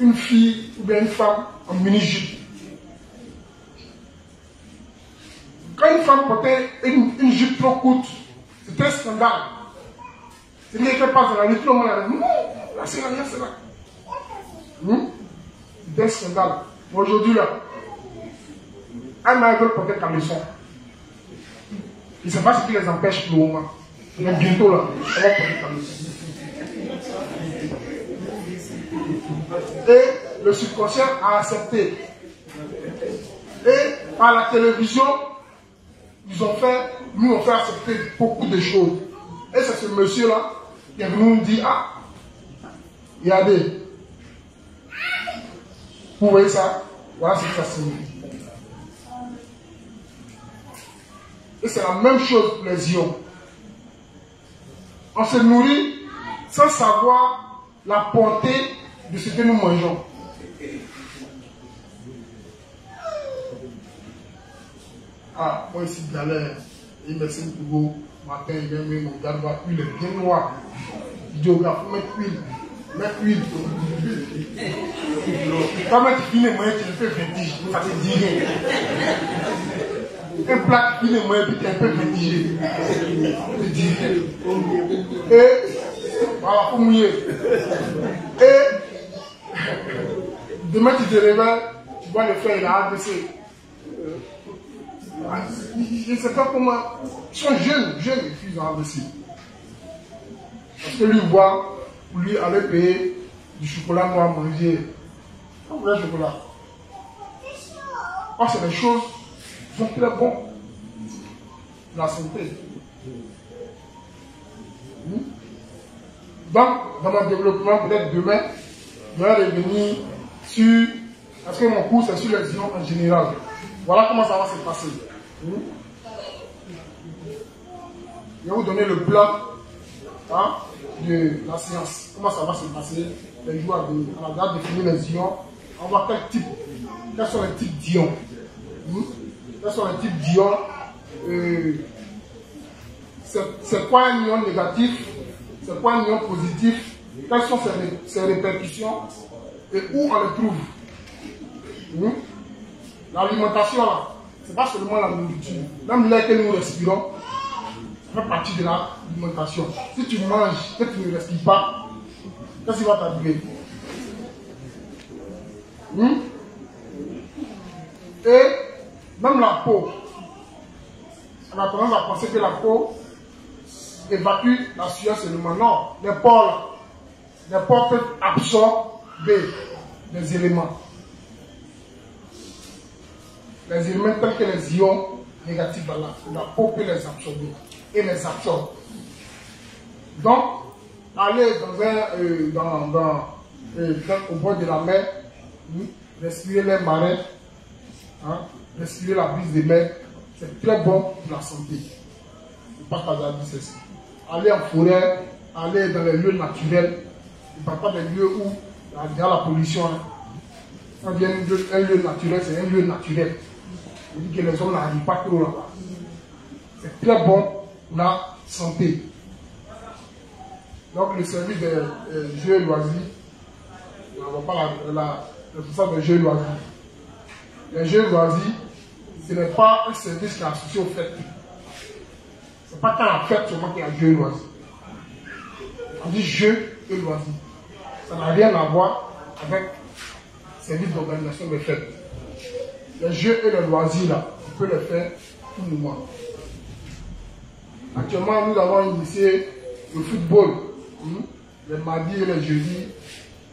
une fille ou bien une femme en mini-jupe. Quand une femme portait une jupe trop courte, c'était un scandale. C'est-à-dire qu'elle passe dans la rue, tout le monde a dit, non, là c'est là, c'est là. C'était un scandale. Mais aujourd'hui, là, un mari veut porter caleçon. Je ne sais pas ce qui les empêche pour le moment. Mais bientôt, là, on va porter caleçon. Et le subconscient a accepté. Et par la télévision, nous ont fait accepter beaucoup de choses. Et c'est ce monsieur-là qui est venu nous dire, ah, regardez, vous voyez ça, voilà ce que ça signifie. Et c'est la même chose pour les ions. On se nourrit sans savoir la portée de ce que nous mangeons. Ah, moi ici, galère. Il me signe pour vous. Matin, il vient me mon gars, l'huile est bien noire. Il dit au gars, il faut mettre huile. Mettre huile. Quand mettre fine et moyen, tu le fais vertige. Ça te dit rien. Un plat fine et moyen, puis tu es un peu vertigé. Et Voilà, pour mouiller. Et demain, tu te réveilles, tu vois le frère, il a AVC. Je ne sais pas comment. Ils sont jeunes, les filles ont AVC. Parce que lui, voit, pour lui, aller payer du chocolat noir à manger. Un vrai chocolat. Oh, c'est des choses qui sont très bonnes. La santé. Donc, dans mon développement, peut-être demain, je vais revenir sur. Parce que mon cours, c'est sur les ions en général. Voilà comment ça va se passer. Je vais vous donner le plan de la science. Comment ça va se passer les jours à venir. On a déjà défini les ions. On va voir quels sont les types d'ions. Quels sont les types d'ions. C'est quoi un ion négatif? C'est quoi un ion positif? Quelles sont ses répercussions? Et où on les trouve? L'alimentation, là, ce n'est pas seulement la nourriture. Même l'air que nous respirons, ça fait partie de l'alimentation. Si tu manges et que tu ne respires pas, qu'est-ce qui va t'arriver? Et même la peau, on a tendance à penser que la peau évacue la sueur seulement. Non, les pores peuvent absorber les éléments. Les éléments tels que les ions négatifs, la peau peut les absorber et les absorbe. Donc, aller au bord de la mer, respirer les marais, respirer la brise des mers, c'est très bon pour la santé. Le papa a dit ceci. Aller en forêt, aller dans les lieux naturels, ne parle pas des lieux où il y a la pollution. Quand il y a un lieu naturel, c'est un lieu naturel. Il dit que les hommes n'arrivent pas trop là-bas. C'est très bon pour la santé. Donc le service des jeux et loisirs, on ne va pas le responsable des jeux et loisirs. Les jeux et loisirs, ce n'est pas un service qui est associé aux fêtes. Ce n'est pas quand la fête seulement qu'il y a jeux et loisirs. On dit jeux et loisirs. Ça n'a rien à voir avec le service d'organisation des fêtes. Les jeux et les loisirs, là, on peut les faire tout le mois. Actuellement, nous avons initié le football. Les mardis et les jeudis,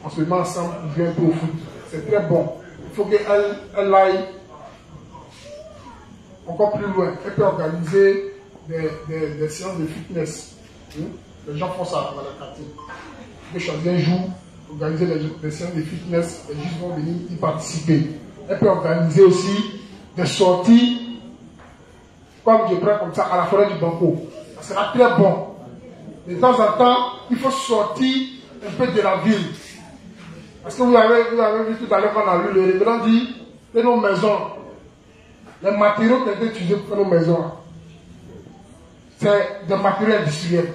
on se met ensemble pour jouer un peu au foot. C'est très bon. Il faut qu'elle aille encore plus loin. Elle peut organiser des séances de fitness. Les gens font ça dans le quartier. Elle peut choisir un jour, organiser des séances de fitness, les gens vont venir y participer. Elle peut organiser aussi des sorties, comme je prends comme ça, à la forêt du Banco. Ça sera très bon. De temps en temps, il faut sortir un peu de la ville. Parce que vous avez vu tout à l'heure quand on a lu, le révérend dit que nos maisons, les matériaux qui ont été utilisés pour nos maisons, c'est des matériaux industriels.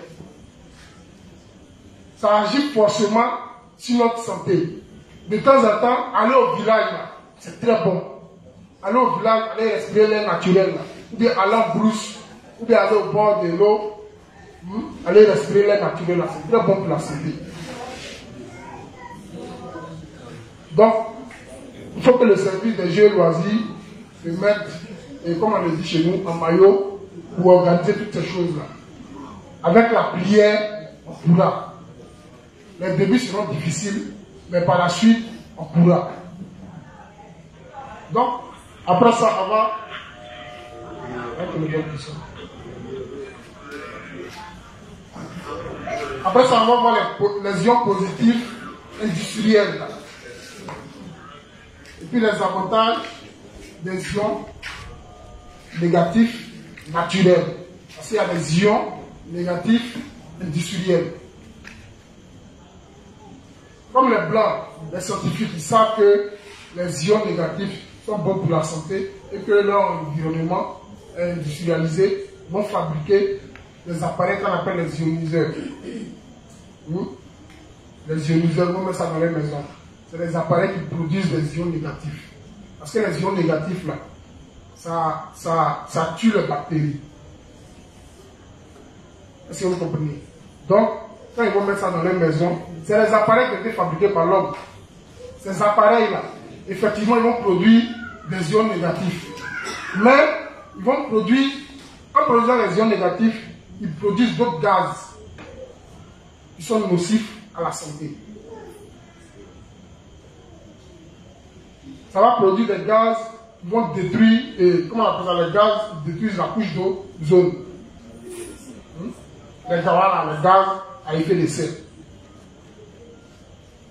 Ça agit forcément sur notre santé. De temps en temps, aller au village, c'est très bon. Aller au village, aller respirer l'air naturel, ou bien aller en brousse, ou bien aller au bord de l'eau, aller respirer l'air naturel, c'est très bon pour la santé. Donc, il faut que le service des jeux et loisirs se mette, et comme on le dit chez nous, en maillot, pour organiser toutes ces choses-là. Avec la prière, on pourra. Les débuts seront difficiles, mais par la suite, on pourra. Donc, après ça, avant, après ça, on va voir les ions positifs industriels. Et puis les avantages des ions négatifs naturels. Parce qu'il y a des ions négatifs industriels. Comme les blancs, les scientifiques, ils savent que les ions négatifs sont bons pour la santé et que leur environnement industrialisé vont fabriquer des appareils qu'on appelle les ioniseurs. Les ioniseurs, on met ça dans les maisons. C'est des appareils qui produisent des ions négatifs. Parce que les ions négatifs, là, ça tue les bactéries. Est-ce que vous comprenez? Donc, quand ils vont mettre ça dans leur maison, c'est les appareils qui ont été fabriqués par l'homme. Ces appareils-là, effectivement, ils vont produire des ions négatifs. Mais ils vont produire, en produisant les ions négatifs, ils produisent d'autres gaz qui sont nocifs à la santé. Ça va produire des gaz qui vont détruire, comment on appelle ça, les gaz qui détruisent la couche d'ozone. Les gaz à effet de serre.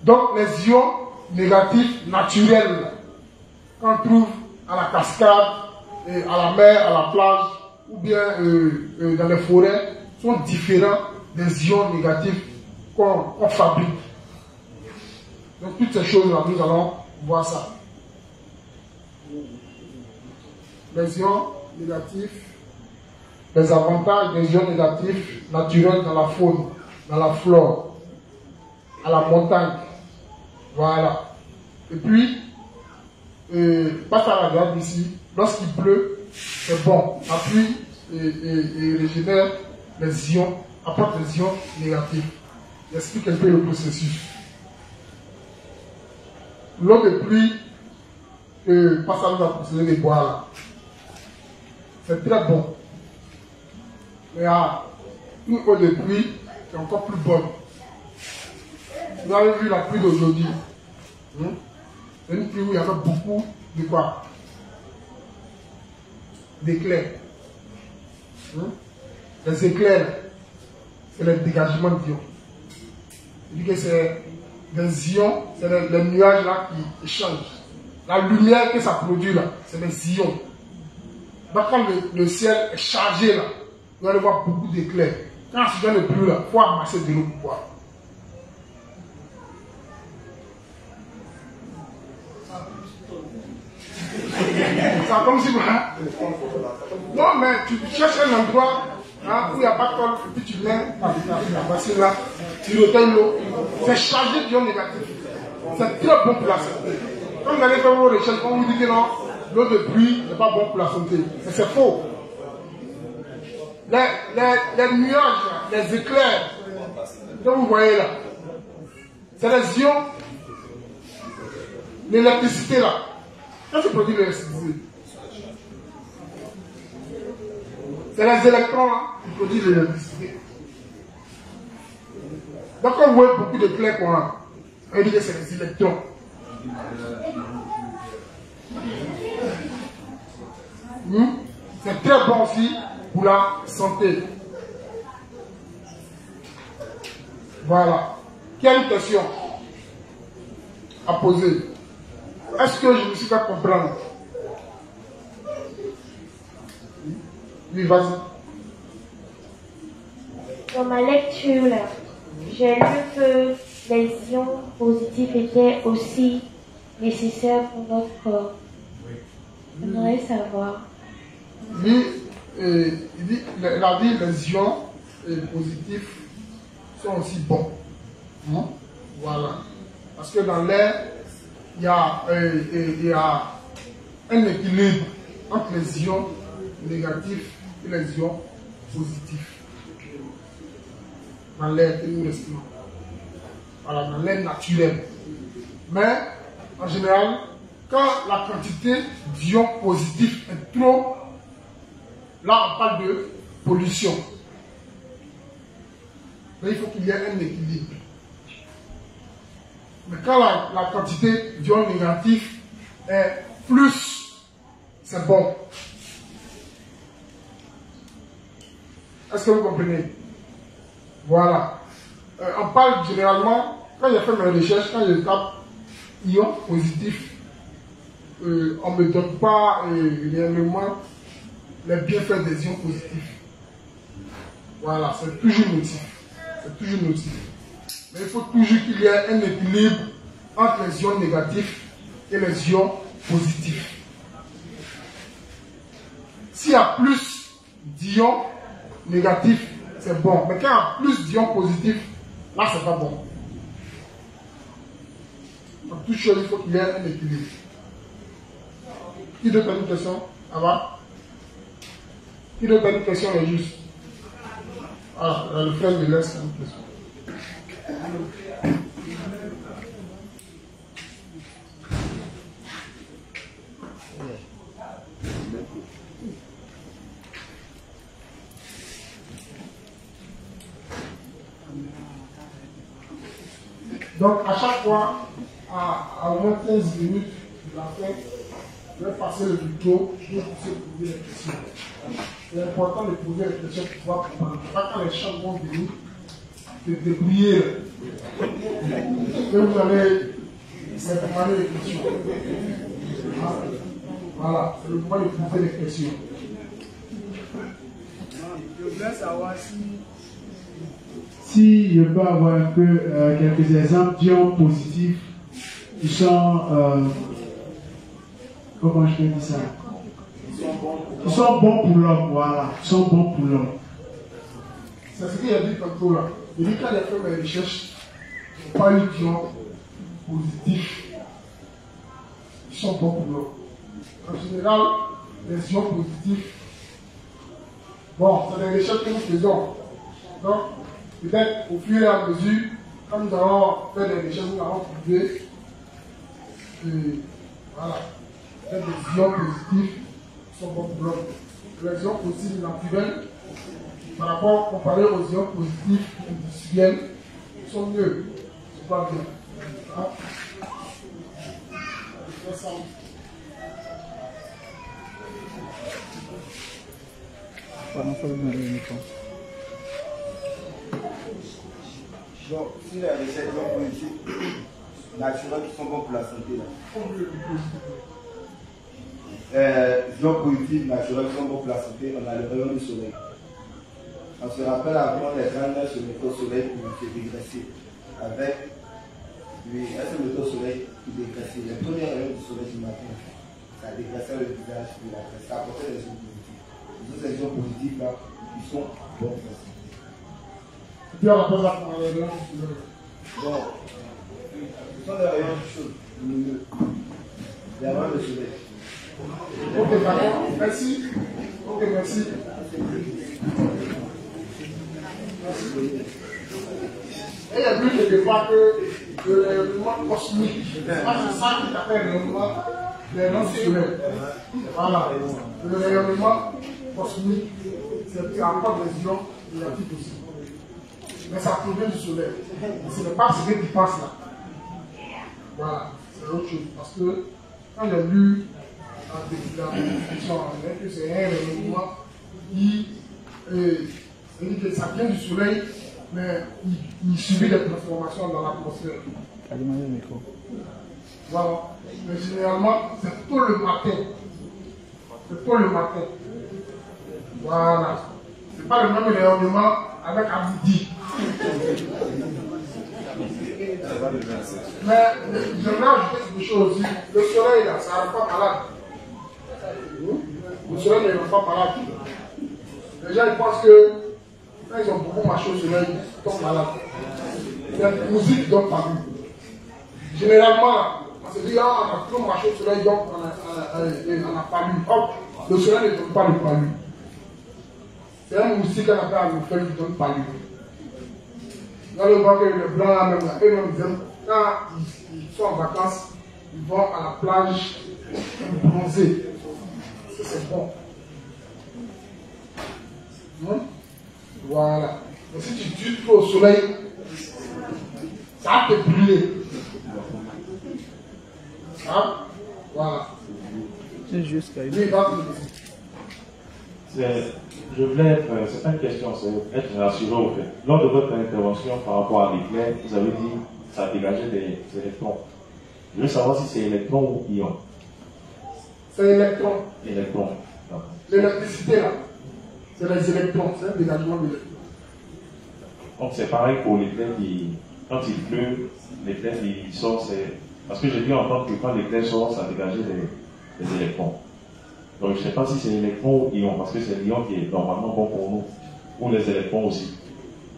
Donc les ions négatifs naturels qu'on trouve à la cascade, à la mer, à la plage ou bien dans les forêts sont différents des ions négatifs qu'on fabrique. Donc toutes ces choses-là, nous allons voir ça. Les ions négatifs, les avantages des ions négatifs naturels dans la faune, dans la flore, à la montagne. Voilà. Et puis, passe à la droite ici, lorsqu'il pleut, c'est bon. La pluie et régénère les ions, apporte les ions négatifs. J'explique un peu le processus. L'eau de pluie, passe à la procédure de boire là. C'est très bon. Mais il y a une eau de pluie qui est encore plus bonne. Vous avez vu la pluie d'aujourd'hui. C'est une pluie où il y avait beaucoup de quoi? D'éclairs. Les éclairs, c'est le dégagement d'ions. C'est-à-dire que c'est des ions, c'est les nuages là qui échangent. La lumière que ça produit là, c'est des ions. Donc quand le ciel est chargé là, vous allez voir beaucoup d'éclairs. Quand c'est dans le pluie là, il faut amasser de l'eau pour boire. C'est comme si... Non, mais tu cherches un endroit où il n'y a pas de colle, et puis tu mets la bassine là, tu retiens l'eau. C'est chargé d'ions négatifs. C'est très bon pour la santé. Quand vous allez faire vos recherches, on vous dit que non, l'eau de pluie n'est pas bon pour la santé. Mais c'est faux. Les nuages, les éclairs que vous voyez là, c'est les ions, l'électricité là. Qu'est-ce que produit l'électricité? C'est les électrons là, qui produisent l'électricité. Donc quand vous voyez beaucoup d'éclairs qu'on a, on dit que c'est les électrons. C'est très bon aussi pour la santé. Voilà. Qui a une question à poser? Est-ce que je me suis fait comprendre? Oui, vas-y. Dans ma lecture, là, j'ai lu que les ions positifs étaient aussi nécessaires pour notre corps. J'aimerais savoir. Oui, il a dit les ions positifs sont aussi bons. Voilà. Parce que dans l'air, il y a un équilibre entre les ions négatifs et les ions positifs. Dans l'air que nous respirons. Voilà, dans l'air naturel. Mais, en général, quand la quantité d'ions positifs est trop, là on parle de pollution. Mais il faut qu'il y ait un équilibre. Mais quand la quantité d'ions négatifs est plus, c'est bon. Est-ce que vous comprenez? Voilà. On parle généralement, quand j'ai fait mes recherches, quand je tape ions positifs, on ne me donne pas réellement les bienfaits des ions positifs. Voilà, c'est toujours nocif. C'est toujours nocif. Mais il faut toujours qu'il y ait un équilibre entre les ions négatifs et les ions positifs. S'il y a plus d'ions négatifs, c'est bon. Mais quand il y a plus d'ions positifs, là, c'est pas bon. Dans toute chose, il faut qu'il y ait un équilibre. Qui d'autre a une question? Avant? Qui d'autre a une question, est juste? Ah, le frère me laisse une question. Donc, à chaque fois, à au moins 15 minutes de la fin, je vais passer le micro, je vais poser les questions. C'est important de poser les questions pour pouvoir comprendre. Pas quand les gens vont venir, de débrouiller. Et vous allez préparer les questions. Voilà, c'est le moment de poser les questions. Je voulais savoir si je peux avoir un peu quelques exemples d'ions positifs qui sont, comment je peux dire ça, qui sont bons pour l'homme, voilà, qui sont bons pour l'homme. C'est ce qu'il a dit tantôt là. Il dit qu'il a fait mes recherches, il n'y a pas eu d'ions positifs qui sont bons pour l'homme. En général, les ions positifs, bon, c'est des recherches que nous faisons. Donc, peut-être au fur et à mesure, quand nous allons faire des recherches, nous allons trouver que, voilà, des ions positifs qui sont bons pour l'homme. Les ions positifs naturels, par rapport comparé aux ions positifs industriels, sont mieux. C'est pas bien. Hein? Donc, si les recettes ions positifs naturels qui sont bons pour la santé, ions positifs naturels qui sont bons pour la santé, on a le rayon du soleil. On se rappelle avant les grands se mettaient au soleil pour se dégraisser. Avec lui, elles se mettaient au soleil pour dégraisser. Les premiers rayons du soleil du matin, ça dégraissait le visage de la graisse, ça apportait des ions positifs. Ces ions positifs là, ils sont bons pour la santé. Et puis on appelle ça pour les rayons du soleil. Bon, ce sont des rayons chauds, lumineux. Les rayons du soleil. Ok, d'accord. Merci. Ok, merci. Et il y a vu quelque part que le rayonnement cosmique, c'est ça qui s'appelle le rayonnement du soleil. Voilà. Le rayonnement cosmique, c'est encore des ions négatifs aussi. Mais ça provient du soleil. Ce n'est pas ce qui passe là. Voilà, c'est autre chose. Parce que quand j'ai lu la définition, que c'est un rayonnement qui c'est-à-dire que ça vient du soleil, mais il subit des transformations dans l'atmosphère. Voilà. Mais généralement, c'est tôt le matin. C'est tôt le matin. Voilà. C'est pas le même rayonnement avec à midi. Mais j'aimerais ajouter quelque chose aussi. Le soleil, là, ça ne rend pas malade. Le soleil ne rend pas malade. Les gens ils pensent que quand ils ont beaucoup marché au soleil, ils tombent malades. Il y a des musiques qui donnent pas lu. Généralement, on se dit, ah, on a trop marché au soleil, donc on n'a pas lu. Hop, le soleil ne donne pas le palu. C'est un musique qu'on appelle un qui ne donne pas lu. Dans le banc, les blancs là même, eux-mêmes, quand ils sont en vacances, ils vont à la plage bronzer. Ça, c'est bon. Voilà. Mais si tu tues trop au soleil, ça va te brûler. Hein? Voilà. C'est juste qu'il je voulais être, c'est pas une question, c'est être rassuré au fait. Lors de votre intervention par rapport à l'éclair, vous avez dit que ça dégageait des électrons. Je veux savoir si c'est électrons ou ions. C'est électrons. Électrons. L'électricité là, c'est les électrons, c'est un dégagement d'électrons. Donc c'est pareil pour l'éclair qui, quand il pleut, l'éclair qui sort, c'est. Parce que j'ai dû entendre que quand l'éclair sort, ça dégageait des électrons. Donc je ne sais pas si c'est électron ou ion, parce que c'est l'ion qui est normalement bon pour nous, ou les électrons aussi.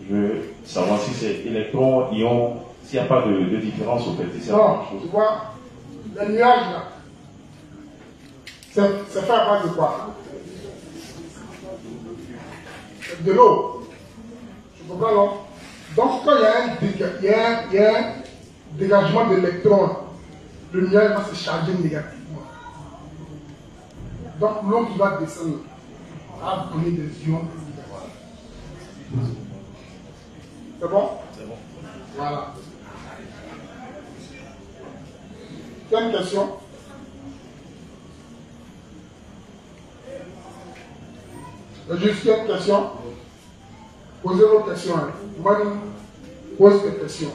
Je veux savoir si c'est électron, ion, s'il n'y a pas de différence au fait. Si non, tu vois, les nuages là, c'est fait à base de quoi? De l'eau. Tu comprends non? Donc, quand il y a un dégagement d'électrons, le nuage va se charger négativement. Donc, l'eau qui va descendre va donner des ions négatifs. C'est bon? C'est bon. Voilà. Quelle question? Juste une question. Posez vos questions. Moi, pose des questions.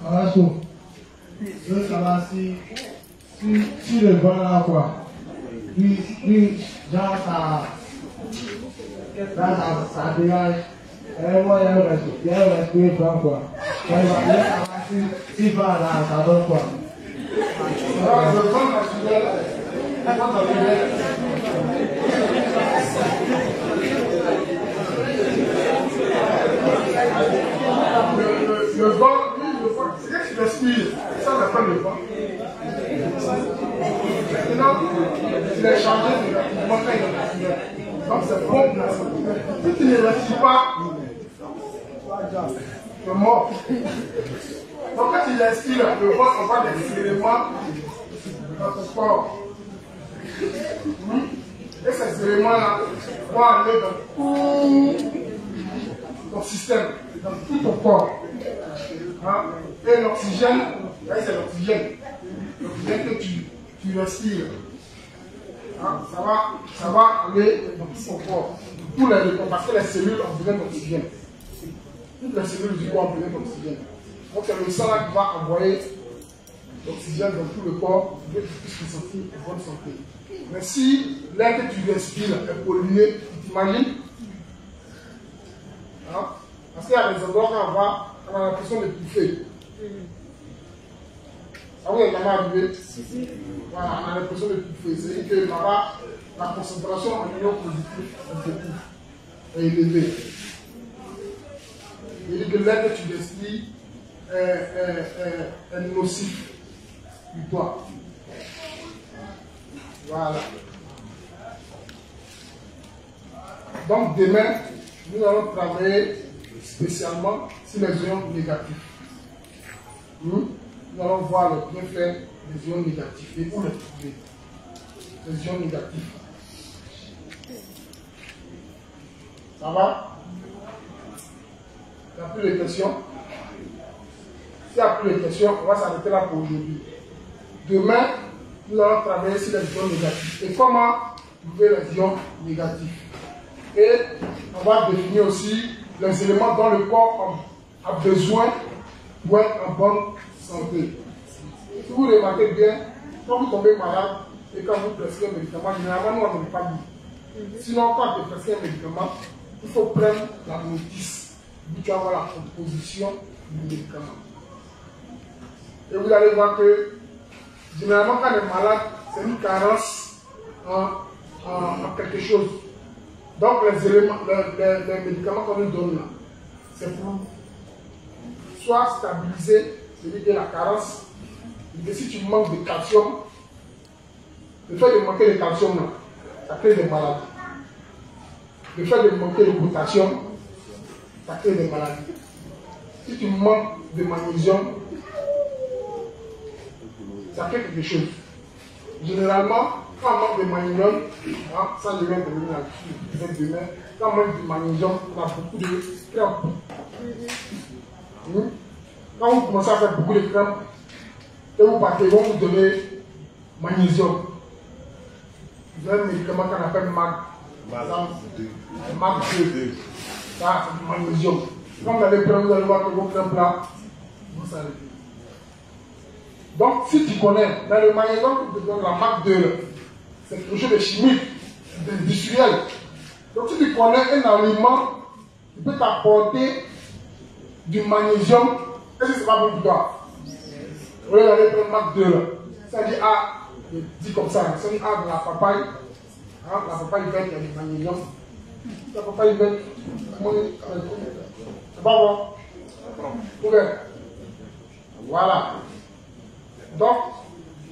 Alors, ça va si le vent là, quoi. Lui, genre, ça dégage. Et moi, il y a un respect blanc, quoi. Si va là, ça donne quoi. Alors, le vent naturel, le vent, c'est que tu respires, ça n'a pas le vent. Maintenant, il est changé négativement quand il est naturel. Donc c'est bon pour la santé. Si tu ne respires pas, tu es mort. Donc quand tu respires, le vent envoie des éléments dans ton corps. Et ces éléments-là vont aller dans ton système, dans tout ton corps. Hein? Et l'oxygène, c'est l'oxygène. L'oxygène que tu respires. Hein? Ça va aller dans tout ton corps. Parce que les cellules ont besoin d'oxygène. Toutes les cellules du corps ont besoin d'oxygène. Donc c'est le sang là qui va envoyer l'oxygène dans tout le corps pour que tu puisses te sentir en bonne santé. Mais si l'air que tu respires est pollué, tu t'imagines? Hein? Parce qu'il y a des endroits on a l'impression de pouffer. Ça vous est jamais arrivé? Voilà, on a l'impression de pouffer. C'est-à-dire que là-bas, la concentration en ion positif est élevée. C'est-à-dire que l'air que tu respires est nocif pour toi. Voilà. Donc demain, nous allons travailler spécialement sur les ions négatifs. Nous allons voir le bienfait des ions négatifs et où les trouver. Les ions négatifs. Ça va? Il n'y a plus de questions? S'il n'y a plus de questions, on va s'arrêter là pour aujourd'hui. Demain, nous allons travailler sur les ions négatifs. Et comment trouver les ions négatifs? Et on va définir aussi les éléments dont le corps a besoin pour être en bonne santé. Si vous remarquez bien, quand vous tombez malade et quand vous prescrivez un médicament, généralement nous on ne peut pas dire. Sinon, quand tu prescris un médicament, il faut prendre la notice. Tu vas voir la composition du médicament. Et vous allez voir que généralement quand on est malade, c'est une carence en quelque chose. Donc les médicaments qu'on nous donne là, c'est pour soit stabiliser, c'est-à-dire la carence, et si tu manques de calcium, le fait de manquer de calcium là, ça crée des maladies. Le fait de manquer de potassium, ça crée des maladies. Si tu manques de magnésium, ça fait quelque chose. Généralement, quand on manque de magnésium, ça devient devenir là-dessus. Quand on manque de magnésium, on a beaucoup de crampes. Quand vous commencez à faire beaucoup de crampes, et vous partez, ils vont vous donner magnésium. Vous avez un médicament qu'on appelle MAG. MAG 2. Ça, c'est du magnésium. Quand vous allez prendre, vous allez voir que vos crampes là vont s'arrêter. Donc, si tu connais, dans le magnésium que tu donnes la MAG 2, c'est quelque chose de chimique, d'industriel. Donc, si tu connais un aliment qui peut t'apporter du magnésium, est-ce que c'est pas bon pour toi? Vous allez prendre MAG 2. Ça dit A, dit comme ça, ça dit A de la papaye. Hein, la papaye verte, il y a du magnésium. La papaye verte, c'est pas bon. Ouvert. Voilà. Donc,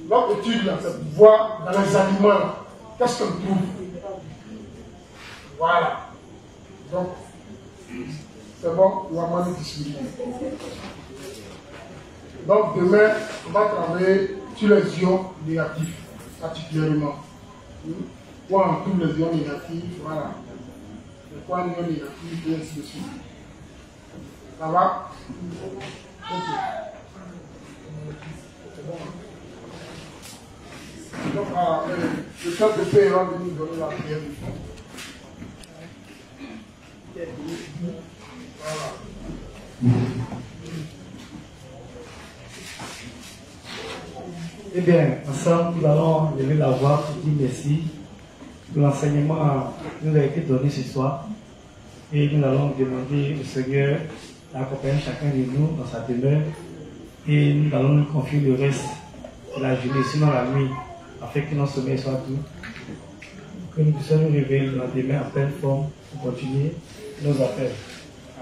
notre étude, là, c'est pour voir dans les aliments, qu'est-ce qu'on trouve. Voilà. Donc, c'est bon, on va m'en discuter. Donc, demain, on va travailler sur les ions négatifs, particulièrement. Quoi en tous les ions négatifs, voilà. Quoi en ions négatifs, et ainsi de suite. Ça va? Ok. Donc, le chef de paix va venir donner la prière du fond. Voilà. Eh bien, ensemble, nous allons lever la voix pour dire merci pour l'enseignement qui nous a été donné ce soir. Et nous allons demander au Seigneur d'accompagner chacun de nous dans sa demeure. Et nous allons nous confier le reste de la journée, sinon la nuit, afin que notre sommeil soit doux. Que nous puissions nous réveiller le lendemain en pleine forme pour continuer nos affaires.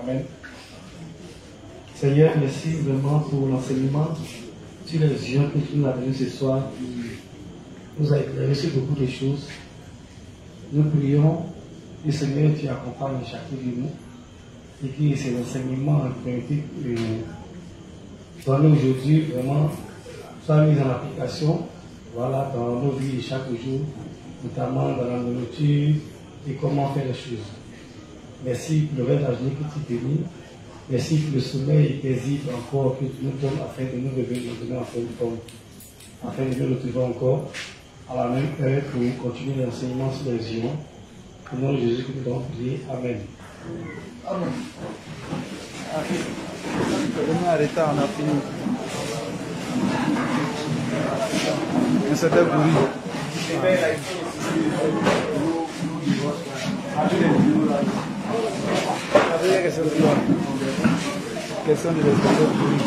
Amen. Seigneur, merci vraiment pour l'enseignement sur les visions que tu nous as donné ce soir, qui nous a éclairé sur beaucoup de choses. Nous prions que Seigneur, tu accompagnes chacun de nous et que ces enseignements qui ont été donnés aujourd'hui vraiment soient mis en application, voilà, dans nos vies chaque jour, notamment dans la nourriture et comment faire les choses. Merci pour le reste de la journée que tu bénis. Merci pour le sommeil paisible encore que tu nous donnes afin de nous réveiller maintenant en pleine forme, afin de nous retrouver encore à la même heure pour continuer l'enseignement sur les ions. Au nom de Jésus que nous devons prier. Amen. Amen. On a arrêté, on a fini. Mais c'était pourri. Question de l'espace pourri.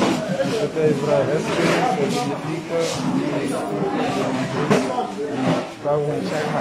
C'était vrai. Est-ce que ça signifie que pas où on cherche?